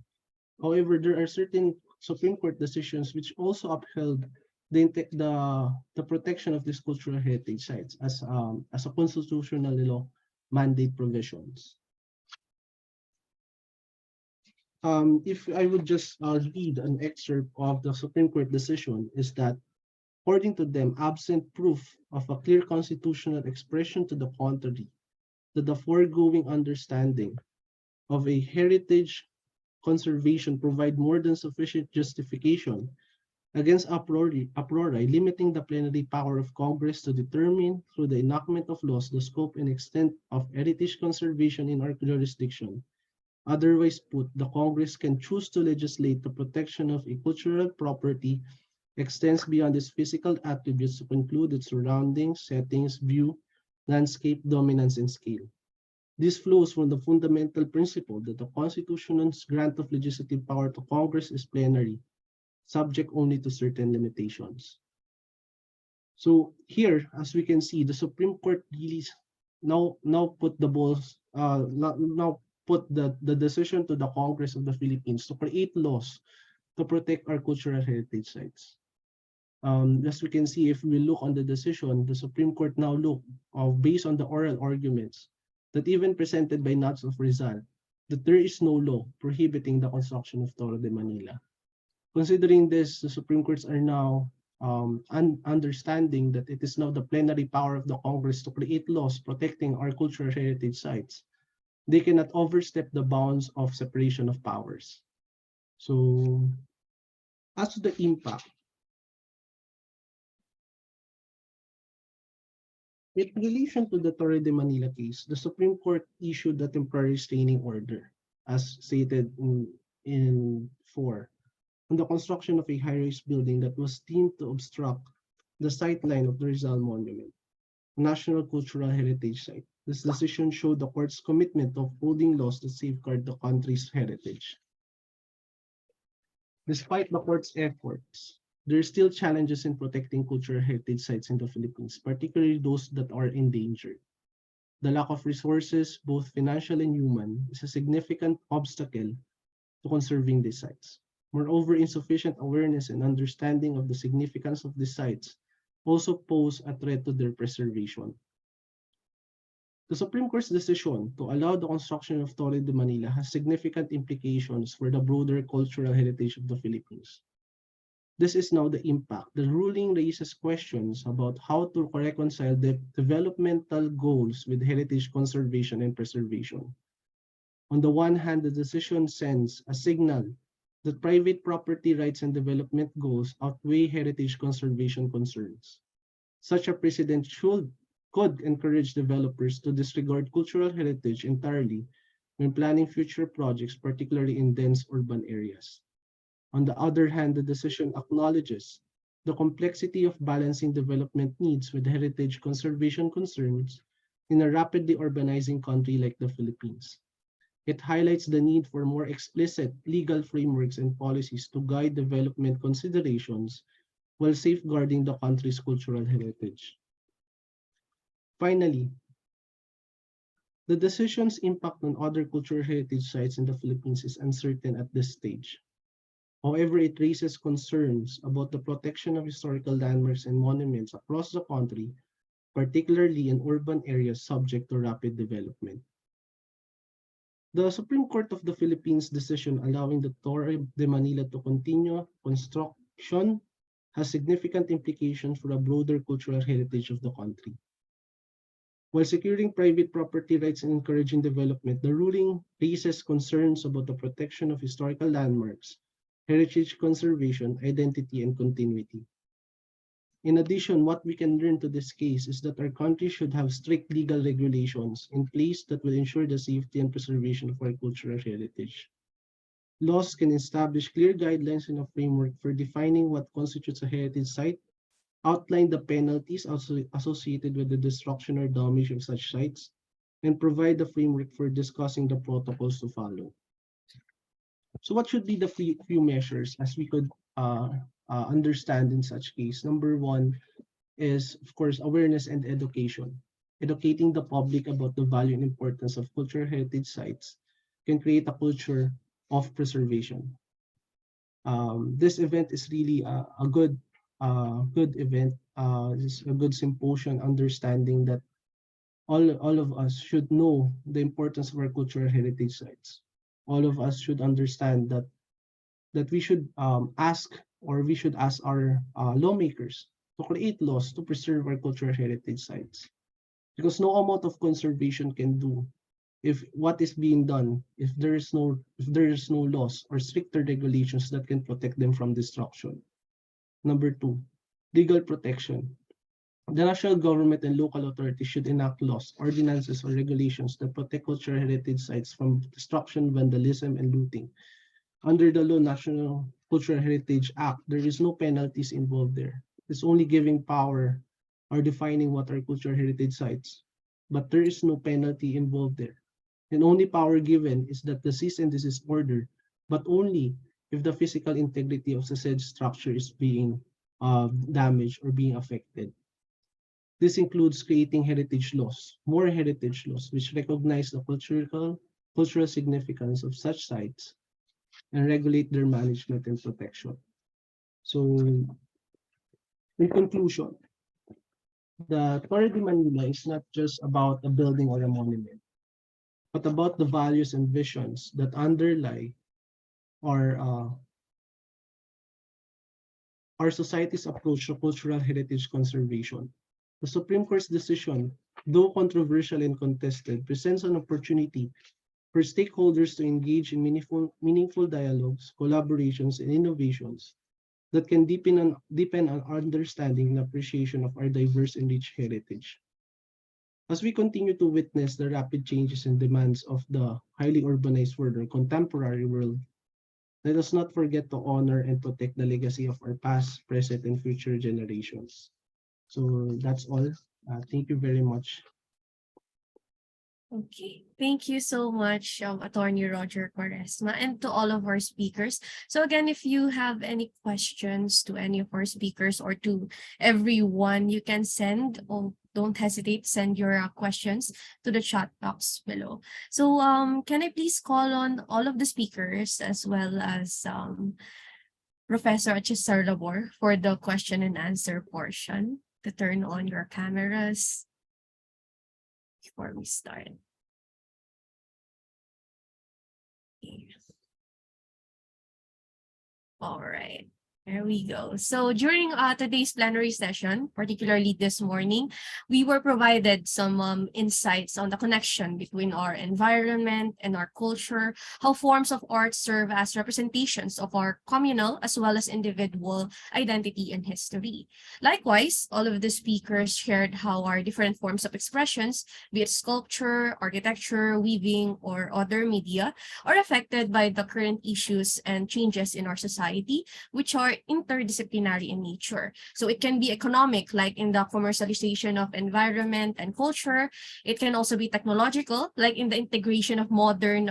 However, there are certain Supreme Court decisions which also upheld the protection of these cultural heritage sites as a constitutional law mandate provisions. If I would just read an excerpt of the Supreme Court decision, is that according to them, absent proof of a clear constitutional expression to the contrary, that the foregoing understanding of a heritage conservation provide more than sufficient justification against a priori limiting the plenary power of Congress to determine through the enactment of laws the scope and extent of heritage conservation in our jurisdiction. Otherwise put, the Congress can choose to legislate the protection of a cultural property extends beyond its physical attributes to include its surroundings, settings, view, landscape, dominance, and scale. This flows from the fundamental principle that the Constitution's grant of legislative power to Congress is plenary, subject only to certain limitations. So here, as we can see, the Supreme Court really now put the balls, now put the decision to the Congress of the Philippines to create laws to protect our cultural heritage sites. As we can see, if we look on the decision, the Supreme Court now look based on the oral arguments that even presented by Nuts of Rizal, that there is no law prohibiting the construction of Torre de Manila. Considering this, the Supreme Courts are now understanding that it is now the plenary power of the Congress to create laws protecting our cultural heritage sites. they cannot overstep the bounds of separation of powers. So, as to the impact, in relation to the Torre de Manila case, the Supreme Court issued a temporary restraining order, as stated in 4, on the construction of a high-rise building that was deemed to obstruct the sightline of the Rizal Monument, National Cultural Heritage Site. This decision showed the court's commitment of upholding laws that safeguard the country's heritage. Despite the court's efforts, there are still challenges in protecting cultural heritage sites in the Philippines, particularly those that are endangered. The lack of resources, both financial and human, is a significant obstacle to conserving these sites. Moreover, insufficient awareness and understanding of the significance of these sites also pose a threat to their preservation. The Supreme Court's decision to allow the construction of Torre de Manila has significant implications for the broader cultural heritage of the Philippines. This is now the impact. The ruling raises questions about how to reconcile the developmental goals with heritage conservation and preservation. On the one hand, the decision sends a signal that private property rights and development goals outweigh heritage conservation concerns. Such a precedent could encourage developers to disregard cultural heritage entirely when planning future projects, particularly in dense urban areas. On the other hand, the decision acknowledges the complexity of balancing development needs with heritage conservation concerns in a rapidly urbanizing country like the Philippines. It highlights the need for more explicit legal frameworks and policies to guide development considerations while safeguarding the country's cultural heritage. Finally, the decision's impact on other cultural heritage sites in the Philippines is uncertain at this stage. However, it raises concerns about the protection of historical landmarks and monuments across the country, particularly in urban areas subject to rapid development. The Supreme Court of the Philippines' decision allowing the Torre de Manila to continue construction has significant implications for the broader cultural heritage of the country. While securing private property rights and encouraging development, the ruling raises concerns about the protection of historical landmarks, heritage conservation, identity, and continuity. In addition, what we can learn to this case is that our country should have strict legal regulations in place that will ensure the safety and preservation of our cultural heritage. Laws can establish clear guidelines and a framework for defining what constitutes a heritage site, outline the penalties associated with the destruction or damage of such sites, and provide the framework for discussing the protocols to follow. So what should be the few measures as we could understand in such case? Number one is, of course, awareness and education. Educating the public about the value and importance of cultural heritage sites can create a culture of preservation. This event is really a good event. It's a good symposium, understanding that all of us should know the importance of our cultural heritage sites. All of us should understand that we should ask our lawmakers to create laws to preserve our cultural heritage sites, because no amount of conservation can do if what is being done, if there is no laws or stricter regulations that can protect them from destruction. Number two, legal protection. The national government and local authorities should enact laws, ordinances, or regulations that protect cultural heritage sites from destruction, vandalism, and looting. Under the law, National Cultural Heritage Act, there is no penalties involved there. It's only giving power or defining what are cultural heritage sites, but there is no penalty involved there. And only power given is that the cease and desist order, but only if the physical integrity of the said structure is being damaged or being affected. This includes creating heritage laws, more heritage laws, which recognize the cultural significance of such sites and regulate their management and protection. So, in conclusion, the Torre de Manila is not just about a building or a monument, but about the values and visions that underlie our society's approach to cultural heritage conservation. The Supreme Court's decision, though controversial and contested, presents an opportunity for stakeholders to engage in meaningful dialogues, collaborations, and innovations that can deepen our understanding and appreciation of our diverse and rich heritage. As we continue to witness the rapid changes and demands of the highly urbanized world or contemporary world, let us not forget to honor and protect the legacy of our past, present, and future generations. So that's all. Thank you very much. Okay, thank you so much, Attorney Roger Cuaresma, and to all of our speakers. So again, if you have any questions to any of our speakers or to everyone, you can send, or don't hesitate, send your questions to the chat box below. So can I please call on all of the speakers as well as Professor Achanzar-Labor for the question and answer portion to turn on your cameras before we start. All right, there we go. So during today's plenary session, particularly this morning, we were provided some insights on the connection between our environment and our culture, how forms of art serve as representations of our communal as well as individual identity and history. Likewise, all of the speakers shared how our different forms of expressions, be it sculpture, architecture, weaving, or other media, are affected by the current issues and changes in our society, which are interdisciplinary in nature. So it can be economic, like in the commercialization of environment and culture. It can also be technological, like in the integration of modern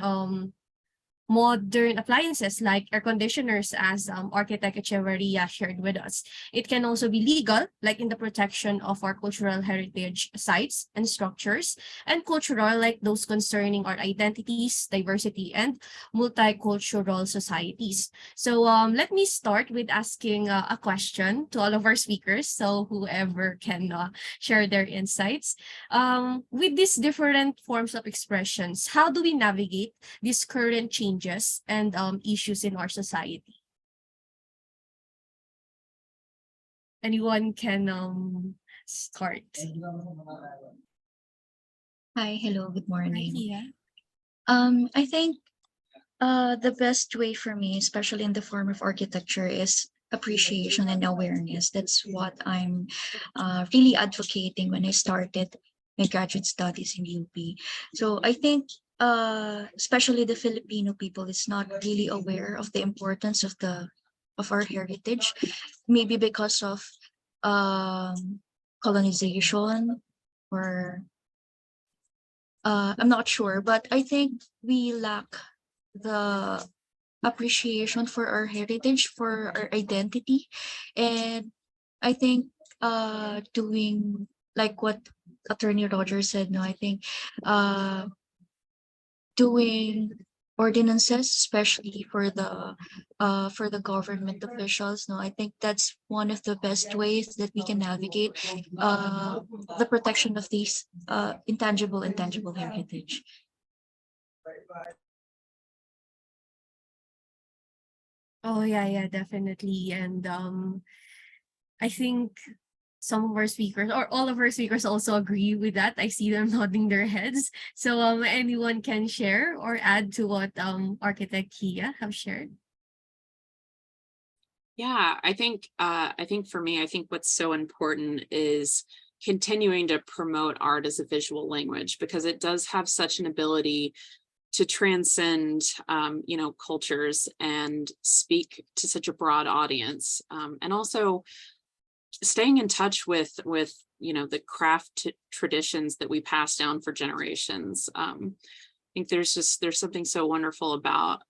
appliances like air conditioners, as architect Echevarriah shared with us. It can also be legal, like in the protection of our cultural heritage sites and structures, and cultural, like those concerning our identities, diversity, and multicultural societies. So let me start with asking a question to all of our speakers, so whoever can share their insights. With these different forms of expressions, how do we navigate these current changes and issues in our society? Anyone can start. Hi, hello, good Hi, morning. Kiah. I think the best way for me, especially in the form of architecture, is appreciation and awareness. That's what I'm really advocating when I started my graduate studies in UP. So I think especially the Filipino people is not really aware of the importance of our heritage, maybe because of colonization, or I'm not sure, but I think we lack the appreciation for our heritage, for our identity. And I think doing like what Attorney Roger said, no, I think doing ordinances, especially for the government officials, no, I think that's one of the best ways that we can navigate the protection of these intangible and tangible heritage. Oh yeah, definitely. And I think some of our speakers or all of our speakers also agree with that. I see them nodding their heads. So anyone can share or add to what architect Kiah have shared? Yeah, I think for me, I think what's so important is continuing to promote art as a visual language, because it does have such an ability to transcend, cultures and speak to such a broad audience, and also staying in touch with the craft traditions that we pass down for generations. I think there's something so wonderful about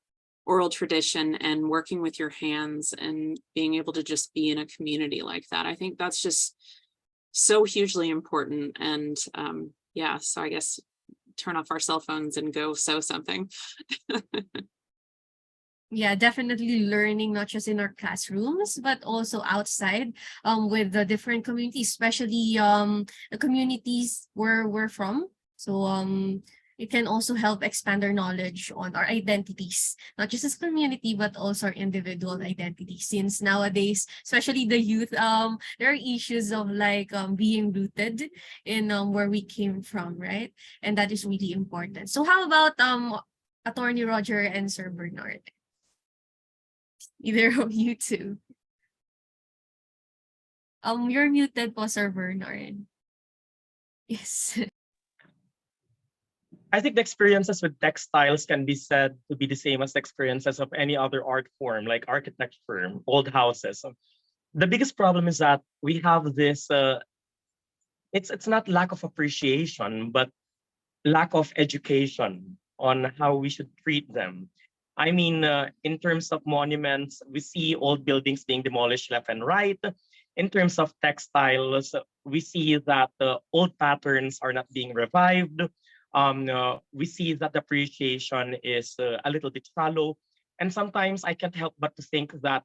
oral tradition and working with your hands and being able to just be in a community like that. I think that's just so hugely important. And so I guess turn off our cell phones and go sew something. Yeah, definitely learning, not just in our classrooms, but also outside with the different communities, especially the communities where we're from. So it can also help expand our knowledge on our identities, not just as community, but also our individual identity. Since nowadays, especially the youth, there are issues of like being rooted in where we came from, right? And that is really important. So how about Attorney Roger and Sir Bernard. Either of you two. You're muted po, Sir Bernard. Yes. I think the experiences with textiles can be said to be the same as the experiences of any other art form, like architecture, old houses. The biggest problem is that we have this, it's not lack of appreciation, but lack of education on how we should treat them. I mean, in terms of monuments, we see old buildings being demolished left and right. In terms of textiles, we see that old patterns are not being revived. We see that the appreciation is a little bit shallow. And sometimes I can't help but to think that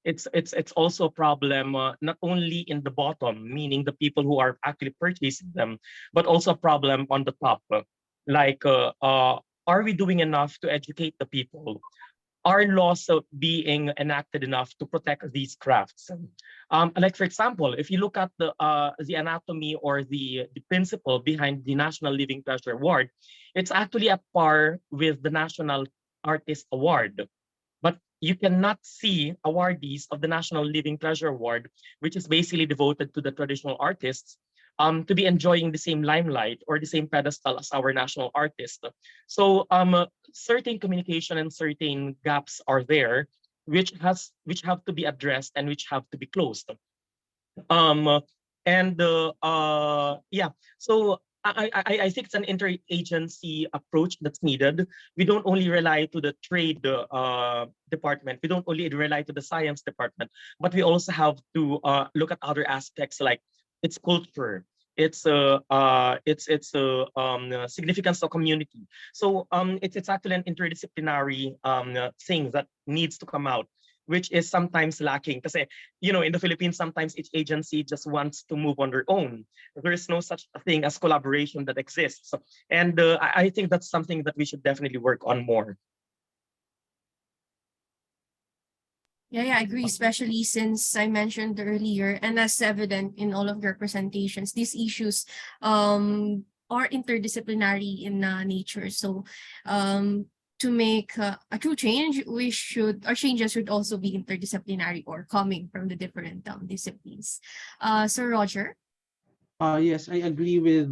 it's also a problem not only in the bottom, meaning the people who are actually purchasing them, but also a problem on the top. Like, are we doing enough to educate the people? Are laws being enacted enough to protect these crafts? Like, for example, if you look at the anatomy or the principle behind the National Living Treasure Award, it's actually at par with the National Artist Award. But you cannot see awardees of the National Living Treasure Award, which is basically devoted to the traditional artists, to be enjoying the same limelight or the same pedestal as our national artist. So certain communication and certain gaps are there, which have to be addressed and which have to be closed. Yeah, so I think it's an interagency approach that's needed. We don't only rely to the trade department. We don't only rely to the science department, but we also have to look at other aspects like its culture, its significance to community. So it's actually an interdisciplinary thing that needs to come out, which is sometimes lacking. Because, you know, in the Philippines, sometimes each agency just wants to move on their own. There is no such thing as collaboration that exists. And I think that's something that we should definitely work on more. Yeah, I agree, especially since I mentioned earlier, and as evident in all of your presentations, these issues are interdisciplinary in nature. So to make a true change, our changes should also be interdisciplinary or coming from the different disciplines. Sir Roger? Yes, I agree with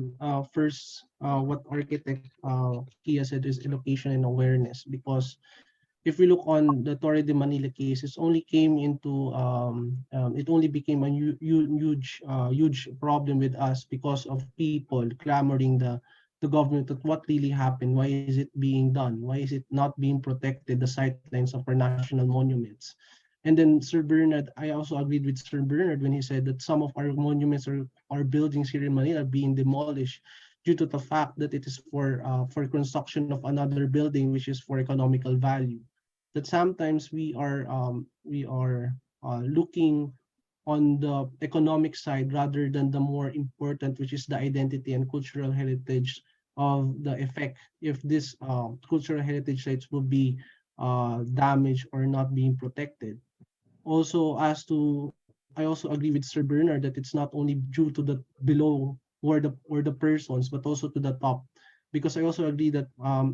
first what architect Kiah said is education and awareness, because if we look on the Torre de Manila case, it only came into it only became a huge problem with us because of people clamoring the government that what really happened, why is it being done, why is it not being protected, the sightlines of our national monuments. And then Sir Bernard, I also agreed with Sir Bernard when he said that some of our monuments or our buildings here in Manila are being demolished due to the fact that it is for construction of another building, which is for economical value. That sometimes we are looking on the economic side rather than the more important, which is the identity and cultural heritage of the effect if this cultural heritage sites will be damaged or not being protected. Also, I also agree with Sir Bernard that it's not only due to the below or the persons, but also to the top. Because I also agree that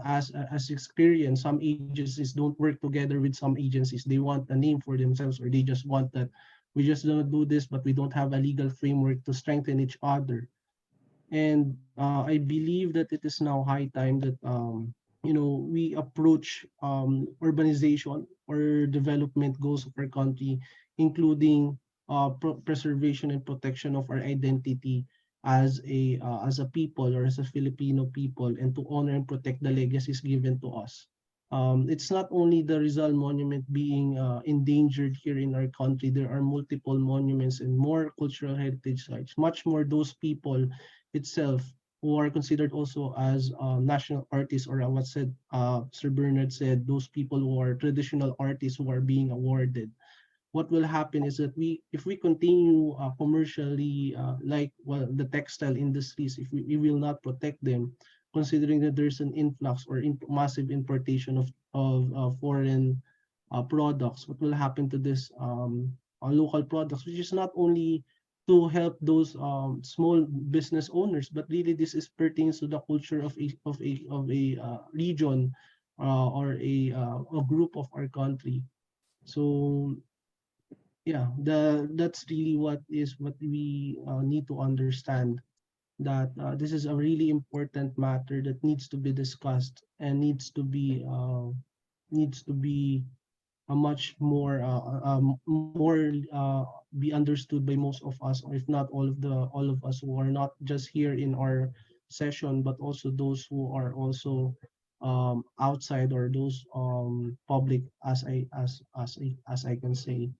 as experience, some agencies don't work together with some agencies. They want a name for themselves, or they just want that we just don't do this, but we don't have a legal framework to strengthen each other. And I believe that it is now high time that we approach urbanization or development goals of our country, including preservation and protection of our identity as a people or as a Filipino people, and to honor and protect the legacies given to us. It's not only the Rizal Monument being endangered here in our country. There are multiple monuments and more cultural heritage sites, much more those people itself who are considered also as national artists, or what said Sir Bernard said, those people who are traditional artists who are being awarded. What will happen is that if we continue commercially the textile industries, if we will not protect them, considering that there's an influx or massive importation of foreign products, what will happen to this local products, which is not only to help those small business owners, but really this is pertains to the culture of a region, or a group of our country. So yeah, that's really what we need to understand, that this is a really important matter that needs to be discussed and needs to be a much more be understood by most of us, or if not all of us who are not just here in our session, but also those who are also outside, or those public, as I can say.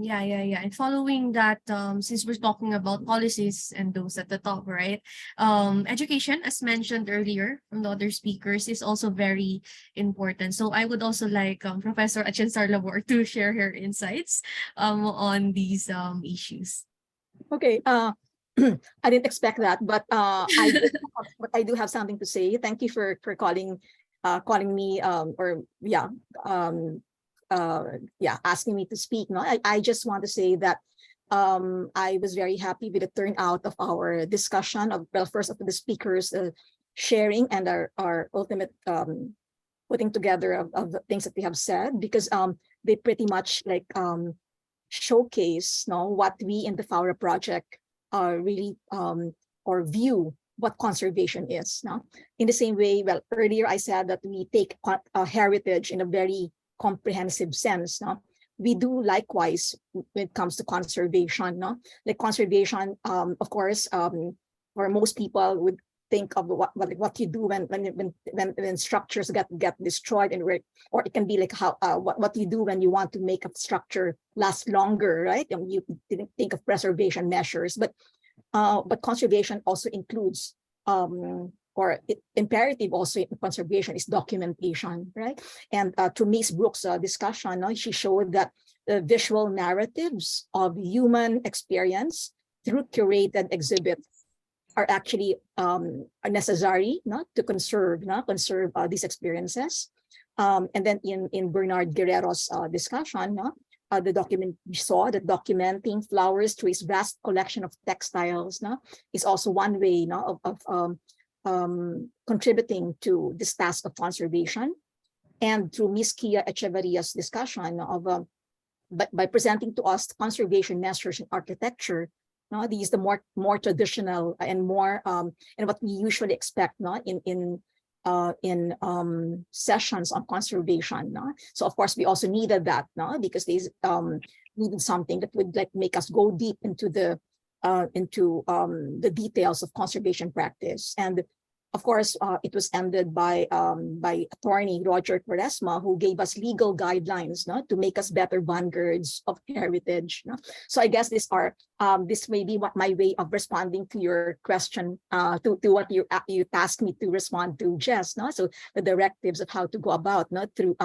Yeah. And following that, since we're talking about policies and those at the top, right? Education, as mentioned earlier from the other speakers, is also very important. So I would also like Professor Achanzar-Labor to share her insights on these issues. Okay. I didn't expect that, but I do have something to say. Thank you for calling me asking me to speak. No, I just want to say that I was very happy with the turnout of our discussion of, well, first of the speakers sharing and our ultimate putting together of the things that we have said, because they pretty much like showcase what we in the Faura project really or view what conservation is. No? In the same way, well, earlier I said that we take heritage in a very comprehensive sense. No? We do likewise when it comes to conservation. No? Like conservation, of course, for most people would think of what you do when structures get destroyed, and or it can be like how what you do when you want to make a structure last longer, right? And you didn't think of preservation measures, but conservation also includes imperative also in conservation is documentation, right? And to Miss Brooke's discussion, she showed that the visual narratives of human experience through curated exhibits are actually are necessary to conserve these experiences. And then in Bernard Guerrero's discussion, the document we saw that documenting flowers through his vast collection of textiles is also one way of contributing to this task of conservation. And through Ms. Kiah Echevarriah's discussion of by presenting to us conservation measures in architecture, these the more traditional and more and what we usually expect in sessions on conservation. So of course we also needed that because these needed something that would like make us go deep into the details of conservation practice. And of course, it was ended by Attorney Roger Cuaresma, who gave us legal guidelines to make us better vanguards of heritage. So I guess this may be what my way of responding to your question, to what you tasked me to respond to, Jess. So the directives of how to go about through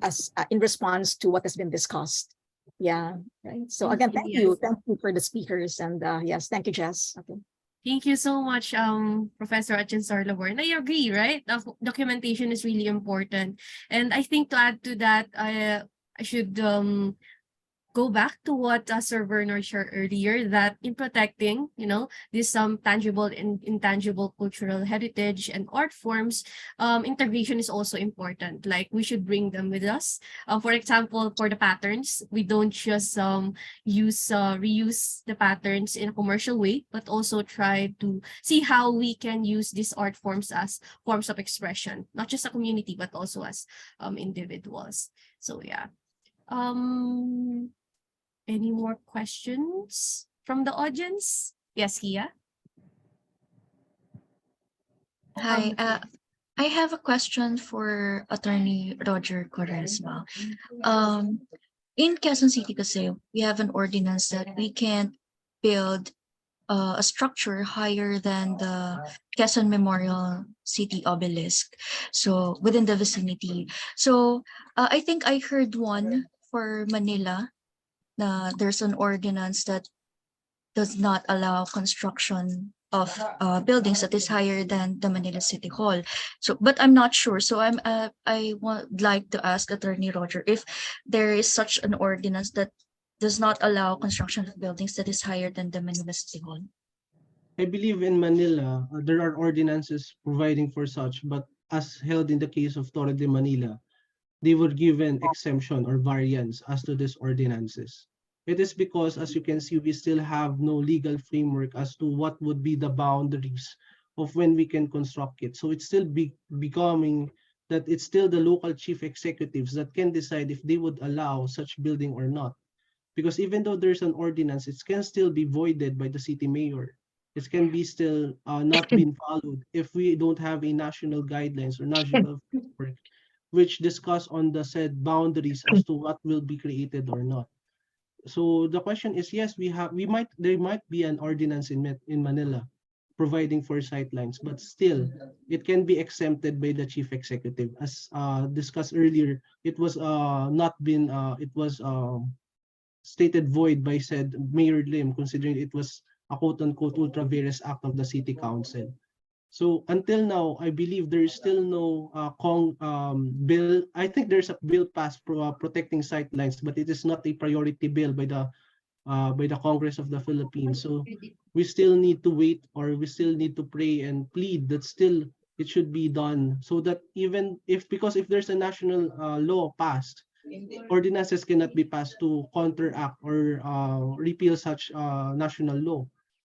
as in response to what has been discussed. Yeah, right. So again, thank you for the speakers, and yes, thank you, Jess. Okay. Thank you so much, Professor Achanzar-Labor. And I agree, right? Documentation is really important. And I think to add to that, I should go back to what Sir Bernard shared earlier, that in protecting, this tangible and intangible cultural heritage and art forms, integration is also important. Like we should bring them with us. For example, for the patterns, we don't just reuse the patterns in a commercial way, but also try to see how we can use these art forms as forms of expression, not just a community, but also as individuals. So yeah. Any more questions from the audience? Yes, Kiah? Hi, I have a question for Attorney Roger Cuaresma. In Quezon City kasi, we have an ordinance that we can't build a structure higher than the Quezon Memorial City obelisk, so within the vicinity. So I think I heard one for Manila. There's an ordinance that does not allow construction of buildings that is higher than the Manila City Hall. So, but I'm not sure. So I would like to ask Attorney Roger if there is such an ordinance that does not allow construction of buildings that is higher than the Manila City Hall. I believe in Manila, there are ordinances providing for such, but as held in the case of Torre de Manila, they were given exemption or variance as to these ordinances. It is because, as you can see, we still have no legal framework as to what would be the boundaries of when we can construct it. So it's still becoming that it's still the local chief executives that can decide if they would allow such building or not. Because even though there's an ordinance, it can still be voided by the city mayor. It can be still not being followed if we don't have a national guidelines or national framework which discuss on the said boundaries as to what will be created or not. So the question is, yes, there might be an ordinance in Manila providing for sightlines, but still it can be exempted by the chief executive. As discussed earlier, it was not been it was stated void by said Mayor Lim, considering it was a quote-unquote ultra vires act of the city council. So until now, I believe there is still no bill. I think there's a bill passed protecting sightlines, but it is not a priority bill by the Congress of the Philippines. So we still need to wait, or we still need to pray and plead that still it should be done, so that even if, because if there's a national law passed, ordinances cannot be passed to counteract or repeal such national law.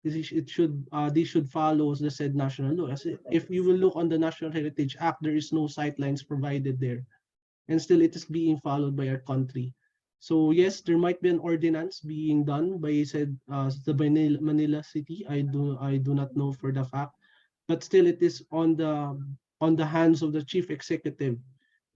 It should they should follow the said national law. As if you will look on the National Heritage Act, there is no sightlines provided there, and still it is being followed by our country. So yes, there might be an ordinance being done by said the Manila city. I do not know for the fact, but still it is on the hands of the chief executive,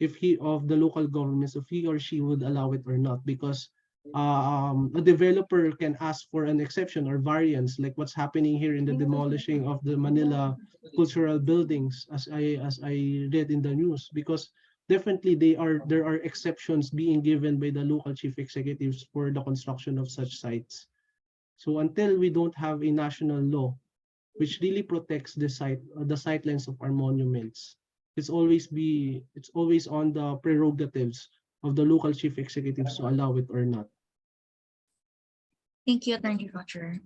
if he of the local governments, if he or she would allow it or not, because a developer can ask for an exception or variance, like what's happening here in the demolishing of the Manila cultural buildings, as I read in the news, because definitely there are exceptions being given by the local chief executives for the construction of such sites. So until we don't have a national law which really protects the sightlines of our monuments, it's always on the prerogatives of the local chief executives to allow it or not. Thank you, Attorney Roger.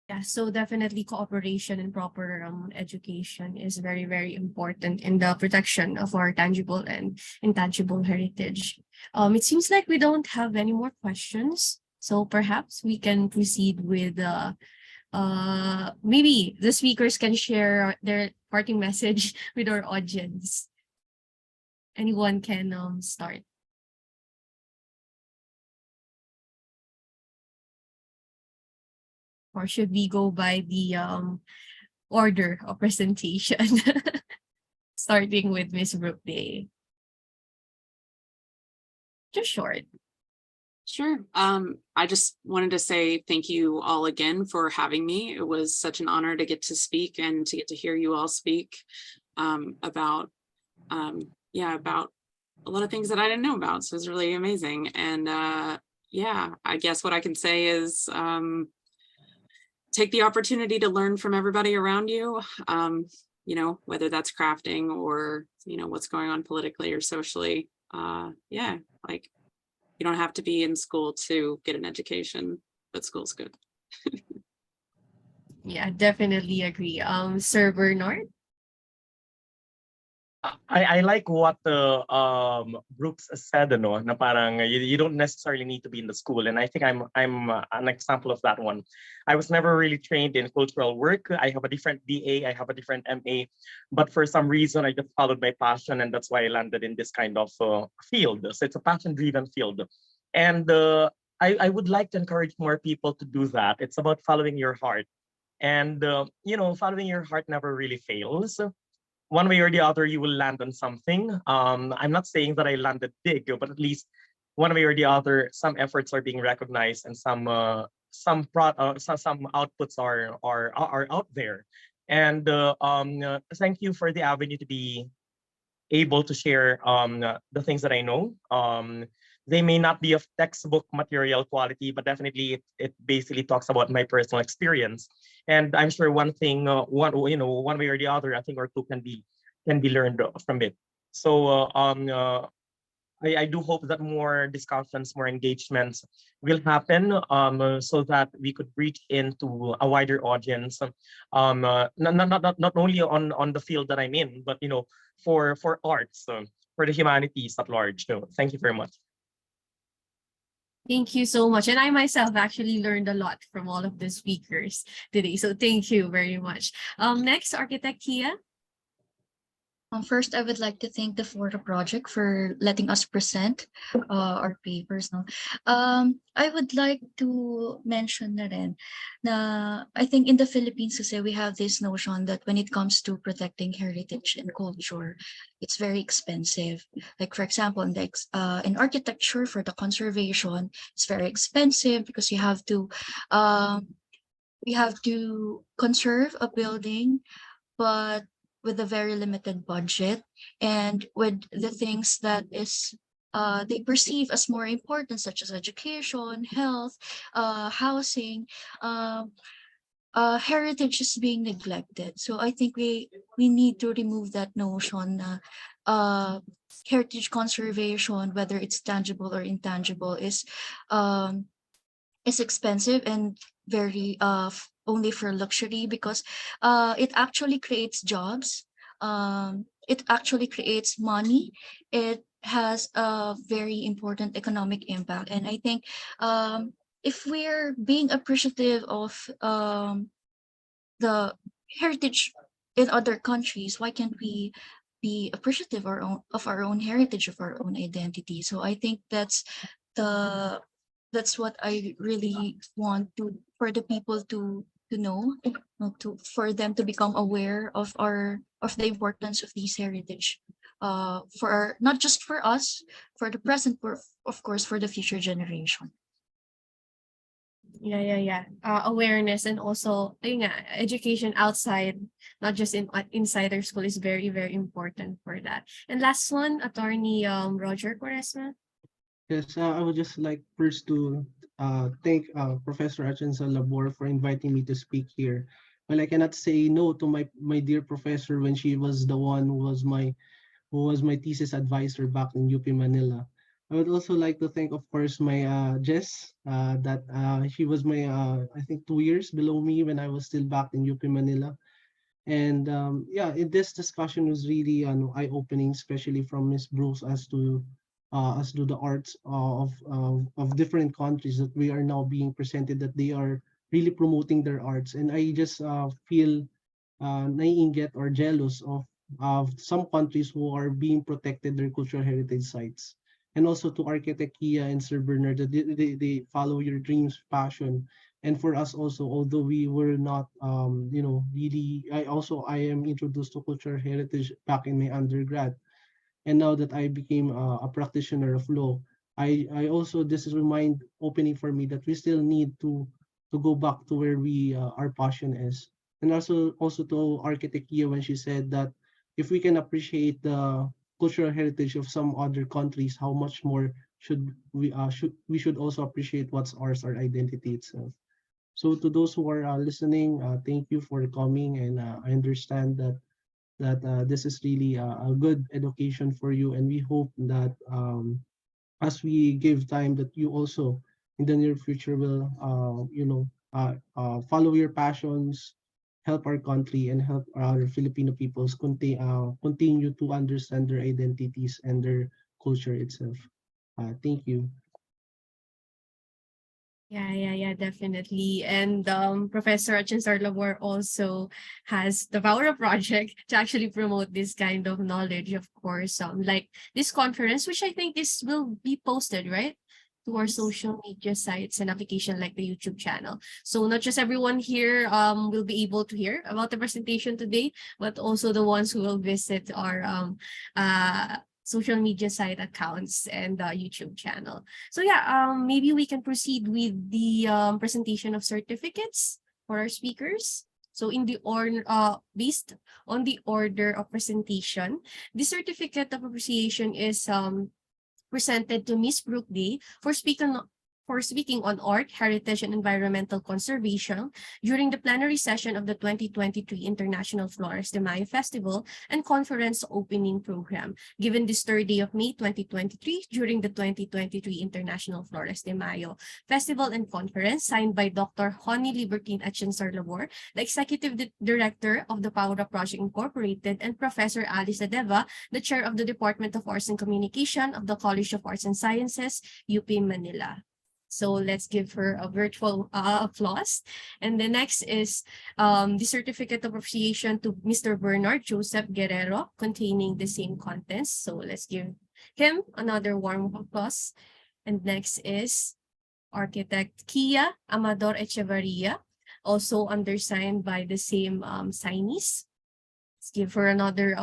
Yeah, so definitely cooperation and proper education is very, very important in the protection of our tangible and intangible heritage. It seems like we don't have any more questions, so perhaps we can proceed with maybe the speakers can share their parting message with our audience. Anyone can start. Or should we go by the order of presentation? Starting with Ms. Brooke Day. Just short. Sure. I just wanted to say thank you all again for having me. It was such an honor to get to speak and to get to hear you all speak about about a lot of things that I didn't know about. So it was really amazing. And yeah, I guess what I can say is take the opportunity to learn from everybody around you, you know, whether that's crafting or, you know, what's going on politically or socially. Yeah, like you don't have to be in school to get an education, but school's good. Yeah, definitely agree. Sir Bernard? I like what Brooks said, no, na parang you don't necessarily need to be in the school, and I think I'm an example of that one. I was never really trained in cultural work. I have a different BA, I have a different MA, but for some reason I just followed my passion, and that's why I landed in this kind of field. So it's a passion-driven field, and I would like to encourage more people to do that. It's about following your heart, and you know, following your heart never really fails. One way or the other, you will land on something. I'm not saying that I landed big, but at least one way or the other, some efforts are being recognized, and some outputs are out there. And thank you for the avenue to be able to share the things that I know. They may not be of textbook material quality, but definitely it basically talks about my personal experience. And I'm sure one thing, one way or the other, I think, or two can be learned from it. So I do hope that more discussions, more engagements will happen, so that we could reach into a wider audience, not only on the field that I'm in, but for arts, for the humanities at large. So thank you very much. Thank you so much. And I myself actually learned a lot from all of the speakers today. So thank you very much. Next, Architect Kiah. First, I would like to thank the Florida Project for letting us present our papers. No? I would like to mention na rin na I think in the Philippines kasi we have this notion that when it comes to protecting heritage and culture, it's very expensive. Like for example, in architecture for the conservation, it's very expensive because we have to conserve a building, but with a very limited budget and with the things that they perceive as more important, such as education, health, housing, heritage is being neglected. So I think we need to remove that notion na heritage conservation, whether it's tangible or intangible, is expensive and very only for luxury, because it actually creates jobs, it actually creates money, it has a very important economic impact. And I think if we're being appreciative of the heritage in other countries, why can't we be appreciative of our own heritage, of our own identity? So I think that's what I really want for the people to know, for them to become aware of the importance of these heritage, not just for us, for the present, but of course for the future generation. Yeah. Awareness and also education outside, not just inside our school, is very, very important for that. And last one, Attorney Roger Cuaresma. Yes, I would just like first to thank Professor Achanzar-Labor for inviting me to speak here. Well, I cannot say no to my dear professor when she was the one who was my thesis advisor back in UP Manila. I would also like to thank, of course, my Jess, that she was my I think 2 years below me when I was still back in UP Manila. And this discussion was really eye-opening, especially from Miss Brooke, as to the arts of different countries that we are now being presented, that they are really promoting their arts. And I just feel naiinggit or jealous of some countries who are being protected their cultural heritage sites. And also to Architect Kiah and Sir Bernard, that they follow your dreams, passion. And for us also, although we were not, really, I am introduced to cultural heritage back in my undergrad. And now that I became a practitioner of law, I also, this is remind opening for me that we still need to go back to where our passion is. And also to Architect Kiah, when she said that if we can appreciate the cultural heritage of some other countries, how much more should we also appreciate what's ours, our identity itself. So to those who are listening, thank you for coming, and I understand that this is really a good education for you, and we hope that as we give time, that you also in the near future will follow your passions, help our country, and help our Filipino peoples continue to understand their identities and their culture itself. Thank you. Yeah, definitely. And Professor Achanzar-Labor also has the Faura project to actually promote this kind of knowledge, of course. Like this conference, which I think this will be posted, right, to our social media sites and application like the YouTube channel. So not just everyone here will be able to hear about the presentation today, but also the ones who will visit our social media site accounts and YouTube channel. So yeah, maybe we can proceed with the presentation of certificates for our speakers. So in the based on the order of presentation, the certificate of appreciation is presented to Miss Brooke for speaking for speaking on art, heritage, and environmental conservation during the plenary session of the 2023 International Flores de Mayo Festival and Conference Opening Program, given this 3rd day of May 2023 during the 2023 International Flores de Mayo Festival and Conference, signed by Dr. Libertine Achanzar-Labor, the Executive Director of the Faura Project Incorporated, and Professor Alice Adeva, the Chair of the Department of Arts and Communication of the College of Arts and Sciences, UP Manila. So let's give her a virtual applause. And the next is the certificate of appreciation to Mr. Bernard Joseph Guerrero, containing the same contents. So let's give him another warm applause. And next is architect Kiah Amador Echevarriah, also undersigned by the same signees. Let's give her another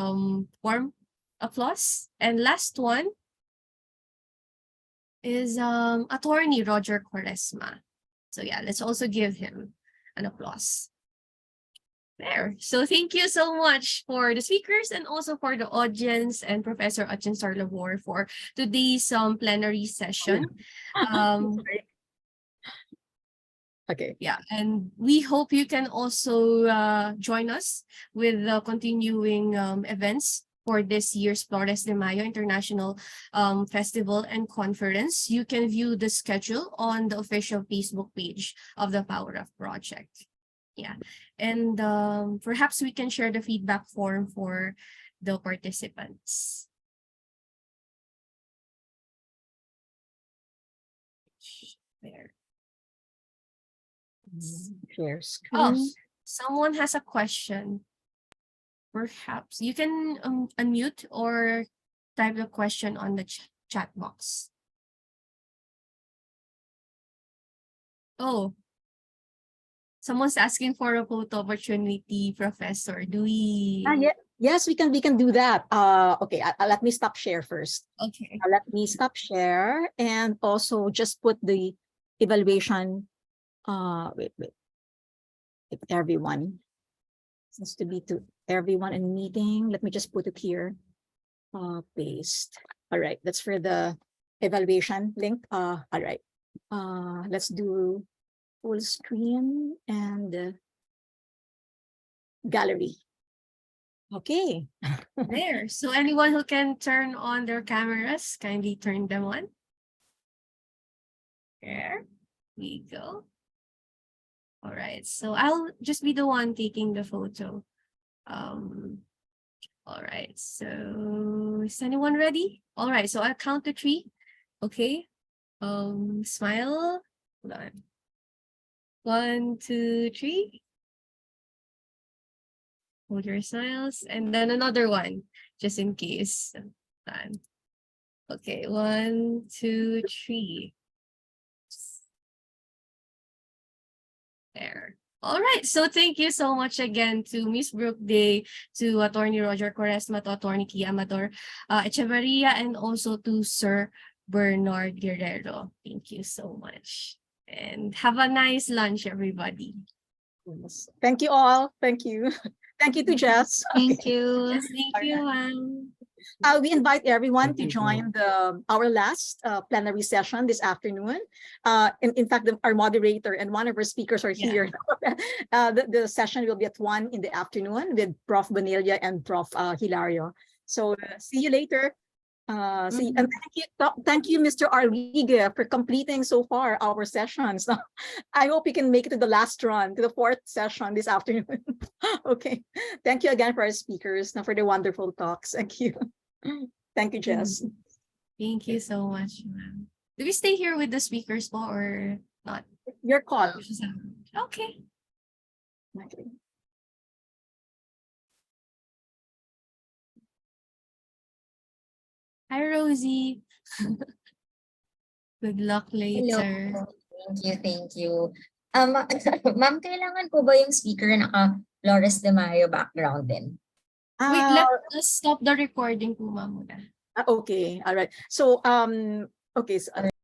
warm applause. And last one is Attorney Roger Cuaresma. So yeah, let's also give him an applause. There. So thank you so much for the speakers and also for the audience and Professor Achanzar-Labor for today's plenary session. Okay. Yeah, and we hope you can also join us with the continuing events for this year's Flores de Mayo International Festival and Conference. You can view the schedule on the official Facebook page of the Faura Project. Yeah, and perhaps we can share the feedback form for the participants. There. Share Oh, screen. someone has a question. Perhaps you can unmute or type the question on the chat box. Oh, someone's asking for a photo opportunity, Professor. Do we? Yes, we can do that. Okay, let me stop share first. Okay. Let me stop share and also just put the evaluation. Wait, if everyone seems to be to everyone in meeting. Let me just put it here. Paste. All right, that's for the evaluation link. All right. Let's do full screen and gallery. Okay. There. So anyone who can turn on their cameras, kindly turn them on. There we go. All right. So I'll just be the one taking the photo. All right. So is anyone ready? All right. So I'll count to 3. Okay. Smile. Hold on. 1, 2, 3. Hold your smiles, and then another one, just in case. Done. Okay, 1, 2, 3. There. All right. So thank you so much again to Miss Brooke Day, to Attorney Roger Cuaresma, to Attorney Kiah Amador Echevarriah, and also to Sir Bernard Guerrero. Thank you so much. And have a nice lunch, everybody. Thank you all. Thank you. Thank you to Jess. Thank you. Yes, thank you, ma'am. We invite everyone to Thank you. join our last plenary session this afternoon. In fact, our moderator and one of our speakers are Yeah. here. The session will be at 1 in the afternoon with Prof. Bonilla and Prof. Hilario. So see you later. And thank you, Mr. Arliga, for completing so far our sessions. I hope you can make it to the last run, to the 4th session this afternoon. Okay. Thank you again for our speakers and for the wonderful talks. Thank you. Thank you, Jess. Thank you so much, ma'am. Do we stay here with the speakers po or not? Your call. Okay. Okay. Hi, Rosie. Good luck later. Hello. Thank you. Ma'am, kailangan po ba yung speaker naka-Flores de Mayo background din? Wait, let us stop the recording po, ma'am. Okay. All right. So, okay. So,